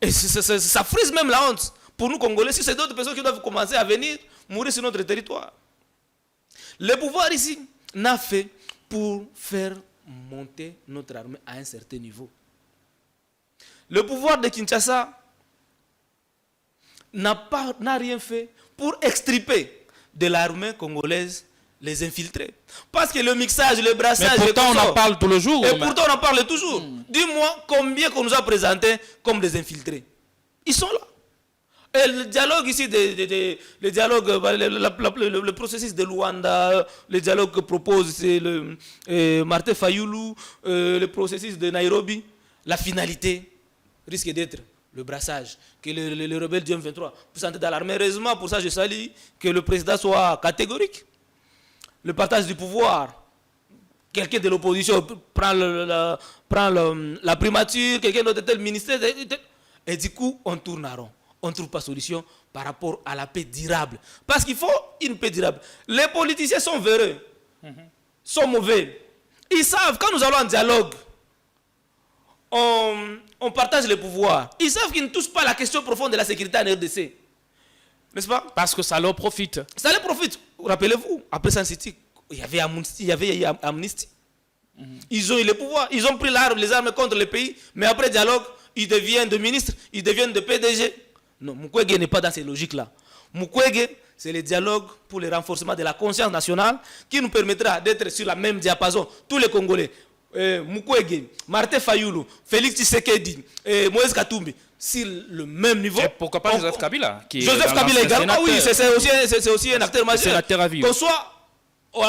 Et ça frise même la honte pour nous Congolais, si c'est d'autres personnes qui doivent commencer à venir mourir sur notre territoire. Le pouvoir ici n'a fait pour faire monter notre armée à un certain niveau. Le pouvoir de Kinshasa n'a rien fait pour extirper de l'armée congolaise les infiltrés. Parce que le mixage, le brassage... Mais pourtant, on en parle tout le jour. Et pourtant, on en parle toujours. Dis-moi combien qu'on nous a présenté comme des infiltrés. Ils sont là. Et le dialogue ici, le dialogue, le processus de Luanda, le dialogue que propose Martin Fayoulou, le processus de Nairobi, la finalité risque d'être le brassage, que les rebelles du M23 puissent entrer dans l'armée. Heureusement, pour ça, je salue que le président soit catégorique. Le partage du pouvoir, quelqu'un de l'opposition prend la primature, quelqu'un d'autre tel ministère, et du coup, on tourne à rond. On ne trouve pas de solution par rapport à la paix durable. Parce qu'il faut une paix durable. Les politiciens sont véreux, sont mauvais. Ils savent, quand nous allons en dialogue, on partage le pouvoir. Ils savent qu'ils ne touchent pas la question profonde de la sécurité en RDC. N'est-ce pas? Parce que ça leur profite. Ça leur profite. Rappelez-vous, après San City, il y avait amnistie. Ils ont eu le pouvoir. Ils ont pris les armes contre le pays. Mais après dialogue, ils deviennent de ministres, ils deviennent de PDG. Non, Mukwege n'est pas dans ces logiques-là. Mukwege, c'est le dialogue pour le renforcement de la conscience nationale qui nous permettra d'être sur la même diapason. Tous les Congolais, Mukwege, Martin Fayoulou, Félix Tshisekedi, Moïse Katumbi, sur le même niveau. Et pourquoi pas Joseph Kabila Joseph Kabila également, oui, c'est aussi un acteur majeur. Qu'on soit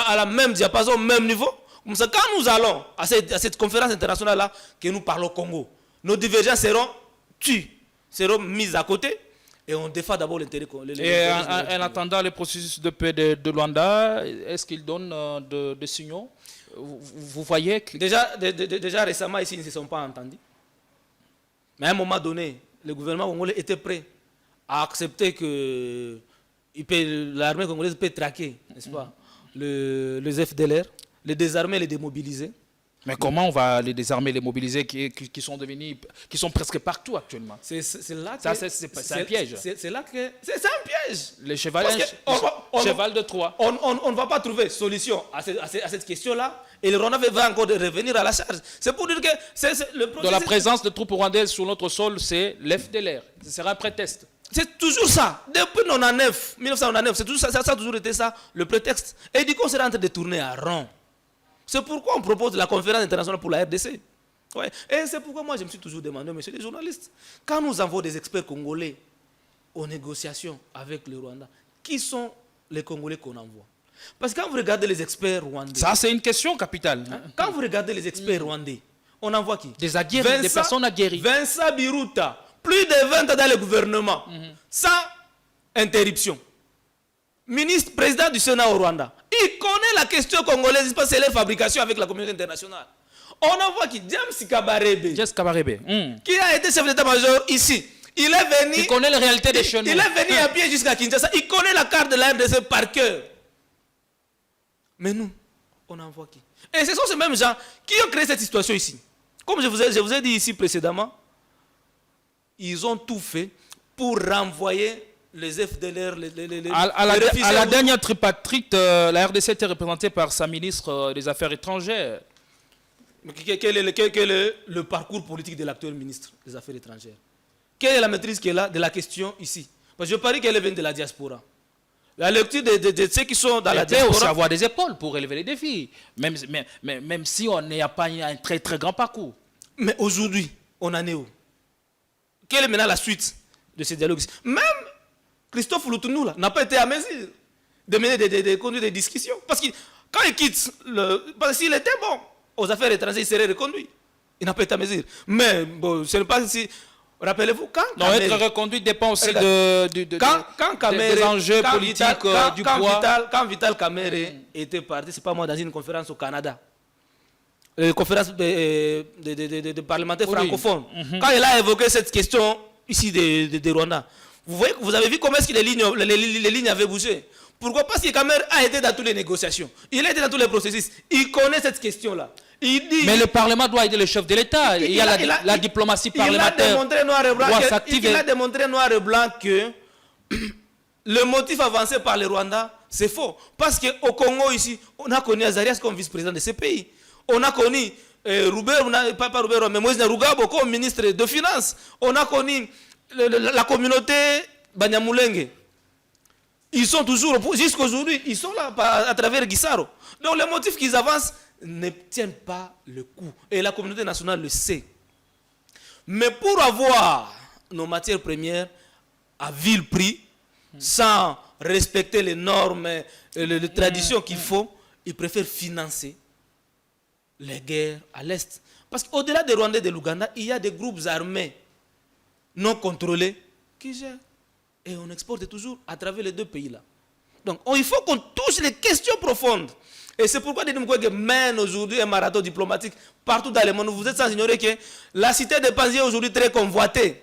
à la même diapason, même niveau. Comme ça, quand nous allons à cette conférence internationale-là, que nous parlons au Congo, nos divergences seront tues, seront mises à côté et on défend d'abord l'intérêt. Et en attendant le processus de paix de Luanda, est-ce qu'il donne des signaux? Vous voyez que... Déjà récemment, ici, ils ne se sont pas entendus. Mais à un moment donné, le gouvernement congolais était prêt à accepter que l'armée congolaise peut traquer, n'est-ce pas, les FDLR, les désarmer, les démobiliser. Mais comment on va les désarmer, les mobiliser qui sont presque partout actuellement? C'est là que c'est un piège. C'est là que c'est un piège. Le cheval de Troie. On ne va pas trouver solution à cette question-là et le Rwanda va encore revenir à la charge. C'est pour dire que le processus... De la présence de troupes rwandaises sur notre sol, c'est l'FDLR. Ce sera un prétexte. C'est toujours ça. Depuis 1999, c'est toujours ça, ça a toujours été ça, le prétexte. Et du coup, on sera en train de tourner à rond. C'est pourquoi on propose la conférence internationale pour la RDC. Ouais. Et c'est pourquoi moi je me suis toujours demandé, messieurs les journalistes, quand nous envoyons des experts congolais aux négociations avec le Rwanda, qui sont les Congolais qu'on envoie? Parce que quand vous regardez les experts rwandais... Ça, c'est une question capitale. Quand vous regardez les experts rwandais, on envoie qui? Des aguerris, des personnes aguerries. Vincent Biruta, plus de 20 ans dans le gouvernement, sans interruption. Ministre, président du Sénat au Rwanda. Il connaît la question congolaise, parce que c'est leur fabrication avec la communauté internationale. On envoie qui? James Kabarebe. Qui a été chef d'état-major ici. Il est venu... Il connaît la réalité des chenaux. Il est venu à pied jusqu'à Kinshasa. Il connaît la carte de la RDC par cœur. Mais nous, on envoie qui? Et ce sont ces mêmes gens qui ont créé cette situation ici. Comme je vous ai dit ici précédemment, ils ont tout fait pour renvoyer les FDLR, à la dernière tripartite, la RDC était représentée par sa ministre des Affaires étrangères. Quel est le parcours politique de l'actuel ministre des Affaires étrangères? Quelle est la maîtrise qu'elle a de la question ici? Parce que je parie qu'elle vient de la diaspora. La lecture de ceux qui sont dans la diaspora... aussi avoir des épaules pour élever les défis, même si on n'a pas un très très grand parcours. Mais aujourd'hui, on en est où? Quelle est maintenant la suite de ces dialogues? Même Christophe Lutunou n'a pas été à mesure de mener de conduire des discussions. Parce que quand il quitte, parce qu'il était bon aux affaires étrangères, il serait reconduit. Il n'a pas été à mesure. Mais bon, ce n'est pas si... Rappelez-vous, quand non, être reconduit dépend aussi des enjeux politiques, du poids. Quand Vital Kamerhe était parti, c'est pas moi, dans une conférence au Canada, conférence de parlementaires francophones, quand il a évoqué cette question ici de Rwanda, vous avez vu comment est-ce que les lignes avaient bougé. Pourquoi? Parce que Kamer a été dans toutes les négociations. Il a été dans tous les processus. Il connaît cette question-là. Il dit... Mais le Parlement doit aider le chef de l'État. Il y a la diplomatie parlementaire. Il a démontré noir et blanc que le motif avancé par le Rwanda, c'est faux. Parce qu'au Congo, ici, on a connu Azarias comme vice-président de ce pays. On a connu pas Robert, mais Moïse Rugabo comme ministre de Finances. On a connu la communauté Banyamulenge. Ils sont toujours, jusqu'à aujourd'hui, ils sont là à travers Guissaro. Donc les motifs qu'ils avancent ne tiennent pas le coup. Et la communauté nationale le sait. Mais pour avoir nos matières premières à vil prix, sans respecter les normes, les traditions qu'il faut, ils préfèrent financer les guerres à l'Est. Parce qu'au-delà des Rwandais et de l'Ouganda, il y a des groupes armés non contrôlés qui gèrent. Et on exporte toujours à travers les deux pays-là. Donc, il faut qu'on touche les questions profondes. Et c'est pourquoi Denis Mukwege mène aujourd'hui un marathon diplomatique partout dans le monde. Vous êtes sans ignorer que la cité de Panzi est aujourd'hui très convoitée,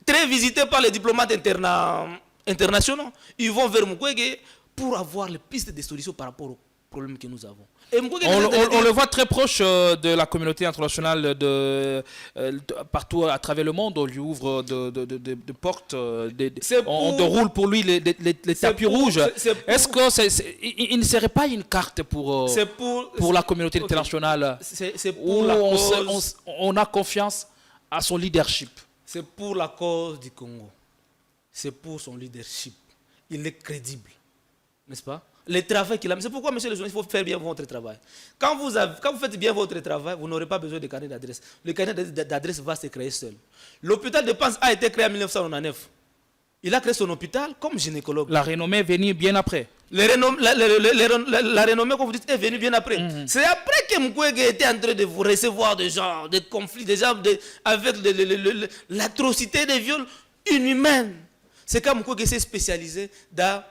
très visitée par les diplomates internationaux. Ils vont vers Mukwege pour avoir les pistes de solutions par rapport aux problèmes que nous avons. Et On le voit très proche de la communauté internationale partout à travers le monde. On lui ouvre de portes, on déroule pour lui les tapis rouges. Est-ce qu'il ne serait pas une carte pour la communauté internationale où on a confiance à son leadership? C'est pour la cause du Congo. C'est pour son leadership. Il est crédible, n'est-ce pas? Le travail qu'il a mis. C'est pourquoi, monsieur le journaliste, il faut faire bien votre travail. Quand vous faites bien votre travail, vous n'aurez pas besoin de carnet d'adresse. Le carnet d'adresse va se créer seul. L'hôpital de Panzi a été créé en 1999. Il a créé son hôpital comme gynécologue. La renommée est venue bien après. La renommée, comme vous dites, est venue bien après. C'est après que Mukwege était en train de vous recevoir des gens, des conflits, des gens avec l'atrocité des viols inhumains. C'est quand Mukwege s'est spécialisé dans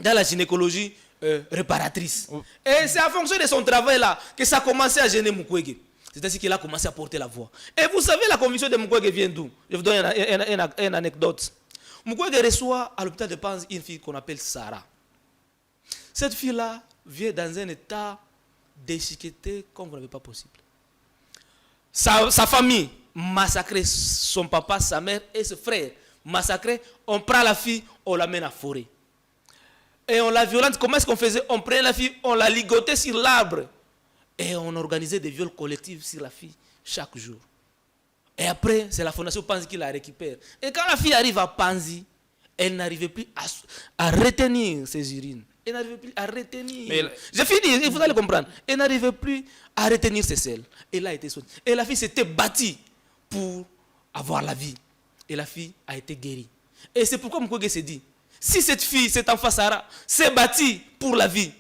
la gynécologie réparatrice. Et c'est en fonction de son travail-là que ça a commencé à gêner Mukwege. C'est-à-dire qu'il a commencé à porter la voix. Et vous savez, la conviction de Mukwege vient d'où? Je vous donne une anecdote. Mukwege reçoit à l'hôpital de Panzi une fille qu'on appelle Sarah. Cette fille-là vient dans un état déchiqueté comme vous n'avez pas possible. Sa famille massacrée, son papa, sa mère et ses frères massacrés. On prend la fille, on l'amène à forêt. Et on la violente, comment est-ce qu'on faisait? On prenait la fille, on la ligotait sur l'arbre. Et on organisait des viols collectifs sur la fille chaque jour. Et après, c'est la fondation Panzi qui la récupère. Et quand la fille arrive à Panzi, elle n'arrivait plus à retenir ses urines. Elle n'arrivait plus à retenir. J'ai fini, vous allez comprendre. Elle n'arrivait plus à retenir ses selles. Elle a été soignée. Et la fille s'était battue pour avoir la vie. Et la fille a été guérie. Et c'est pourquoi Mukwege s'est dit, si cette fille, cet enfant Sarah, s'est battue pour la vie,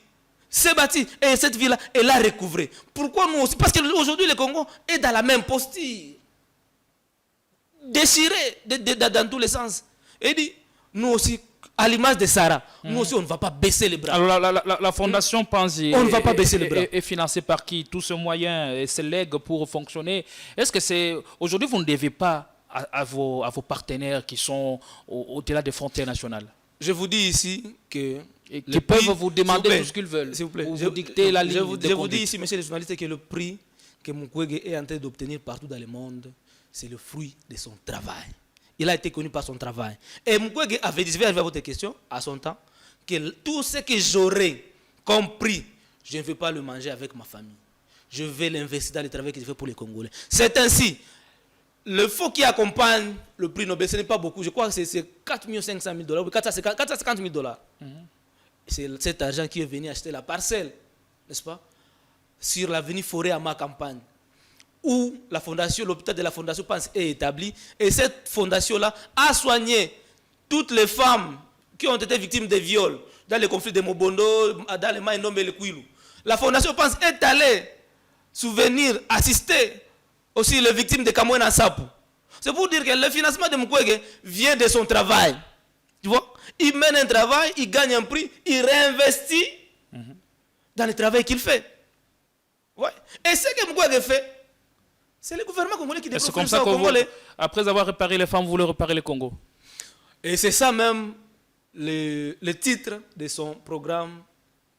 s'est battue, et cette vie-là, elle l'a recouvrée. Pourquoi nous aussi? Parce qu'aujourd'hui, le Congo est dans la même posture. Déchiré dans tous les sens. Et dit, nous aussi, à l'image de Sarah, nous aussi, on ne va pas baisser les bras. Alors, la fondation Panzi on ne va pas baisser les bras. Est financée par qui? Tous ces moyens et ces legs pour fonctionner. Est-ce que c'est... Aujourd'hui, vous ne devez pas à vos partenaires qui sont au-delà des frontières nationales? Je vous dis ici que... Qui peuvent vous demander tout ce qu'ils veulent. S'il vous plaît. Vous dicter la ligne de conduite. Je vous dis ici, monsieur le journaliste, que le prix que Mukwege est en train d'obtenir partout dans le monde, c'est le fruit de son travail. Il a été connu par son travail. Et Mukwege avait dit, je vais arriver à votre question, à son temps, que tout ce que j'aurais compris, je ne vais pas le manger avec ma famille. Je vais l'investir dans le travail que je fais pour les Congolais. C'est ainsi. Le fonds qui accompagne le prix Nobel, ce n'est pas beaucoup. Je crois que c'est 4 500 000 $, 450 000 $. C'est cet argent qui est venu acheter la parcelle, n'est-ce pas, sur l'avenue Forêt à ma campagne, où la fondation, l'hôpital de la fondation Panzi est établi. Et cette fondation-là a soigné toutes les femmes qui ont été victimes de viols dans les conflits de Mobondo, dans les Maïnombe et le Kwilu. La fondation Panzi est allée souvenir, assister aussi les victimes de Kamwena Sapu. C'est pour dire que le financement de Mukwege vient de son travail. Tu vois? Il mène un travail, il gagne un prix, il réinvestit dans le travail qu'il fait. Ouais. Et ce que Mukwege fait, c'est le gouvernement congolais qui développe. C'est comme ça que Congolais. Après avoir réparé les femmes, vous voulez réparer le Congo. Et c'est ça même le titre de son programme,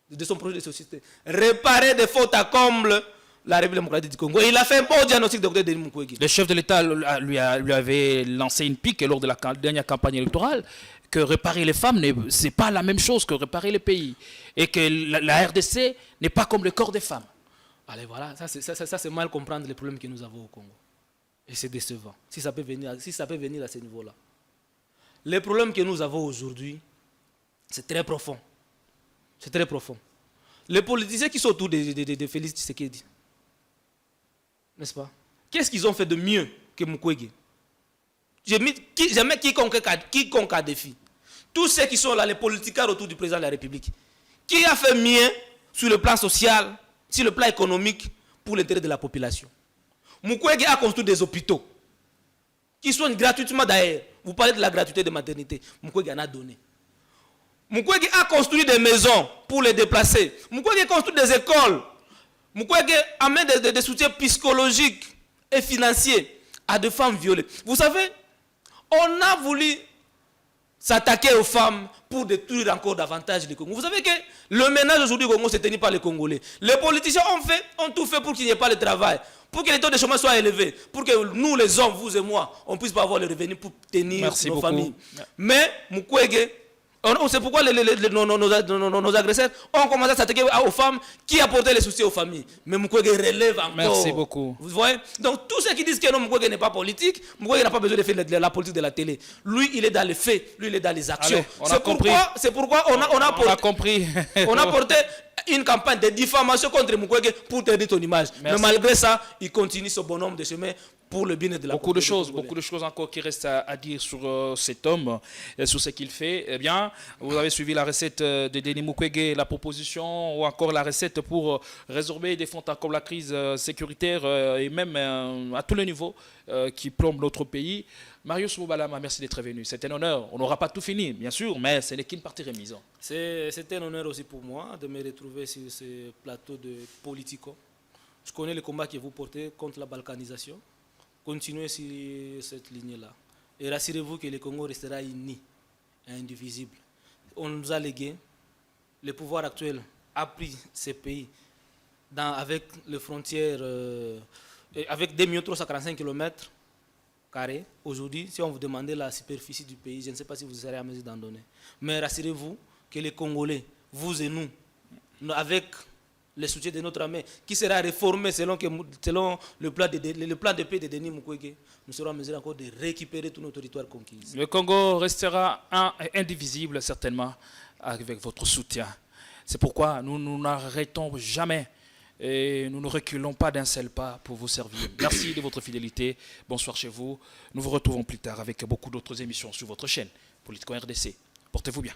de son projet de société. Réparer des fautes à comble la République démocratique du Congo. Et il a fait un bon diagnostic de Dr Denis Mukwege. Le chef de l'État lui avait lancé une pique lors de la dernière campagne électorale que réparer les femmes, ce n'est pas la même chose que réparer les pays. Et que la RDC n'est pas comme le corps des femmes. Allez, voilà, ça c'est mal comprendre les problèmes que nous avons au Congo. Et c'est décevant, si ça peut venir à ce niveau-là. Les problèmes que nous avons aujourd'hui, c'est très profond. C'est très profond. Les politiciens qui sont autour de Félix Tshisekedi, n'est-ce pas? Qu'est-ce qu'ils ont fait de mieux que Mukwege? Jamais quiconque a défi. Tous ceux qui sont là, les politiciens autour du président de la République, qui a fait mieux sur le plan social, sur le plan économique, pour l'intérêt de la population? Mukwege a construit des hôpitaux qui soignent gratuitement d'ailleurs. Vous parlez de la gratuité de maternité. Mukwege en a donné. Mukwege a construit des maisons pour les déplacer. Mukwege a construit des écoles. Mukwege amène des soutiens psychologiques et financiers à des femmes violées. Vous savez, on a voulu s'attaquer aux femmes pour détruire encore davantage les Congolais. Vous savez que le ménage aujourd'hui au Congo se tenu par les Congolais. Les politiciens ont tout fait pour qu'il n'y ait pas de travail, pour que les taux de chômage soient élevés, pour que nous les hommes, vous et moi, on puisse pas avoir les revenus pour tenir nos familles. Mais Mukwege, c'est pourquoi nos agresseurs ont commencé à s'attaquer aux femmes qui apportaient les soucis aux familles. Mais Mukwege relève encore. Merci beaucoup. Vous voyez? Donc tous ceux qui disent que non, Mukwege n'est pas politique, Mukwege n'a pas besoin de faire la politique de la télé. Lui, il est dans les faits, lui, il est dans les actions. C'est pourquoi on a compris. On a porté une campagne de diffamation contre Mukwege pour tenir ton image. Merci. Mais malgré ça, il continue ce bonhomme de chemin pour le bien de la population. Beaucoup de choses encore qui restent à dire sur cet homme, sur ce qu'il fait. Eh bien, vous avez suivi la recette de Denis Mukwege, la proposition, ou encore la recette pour résorber des fonds comme la crise sécuritaire et même à tous les niveaux qui plombent notre pays. Marius Moubalama, merci d'être venu. C'est un honneur. On n'aura pas tout fini, bien sûr, mais ce n'est qu'une partie remise. C'est un honneur aussi pour moi de me retrouver sur ce plateau de Politico. Je connais le combat que vous portez contre la balkanisation. Continuez sur cette ligne-là. Et rassurez-vous que le Congo restera uni et indivisible. On nous a légué, le pouvoir actuel a pris ces pays avec les frontières, avec 2 345 km². Aujourd'hui, si on vous demandait la superficie du pays, je ne sais pas si vous serez à mesure d'en donner. Mais rassurez-vous que les Congolais, vous et nous, avec le soutien de notre armée, qui sera réformé selon le plan de paix de Denis Mukwege, nous serons en mesure encore de récupérer tous nos territoires conquis. Le Congo restera indivisible, certainement, avec votre soutien. C'est pourquoi nous n'arrêtons jamais et nous ne reculons pas d'un seul pas pour vous servir. Merci de votre fidélité. Bonsoir chez vous. Nous vous retrouvons plus tard avec beaucoup d'autres émissions sur votre chaîne Politico RDC. Portez-vous bien.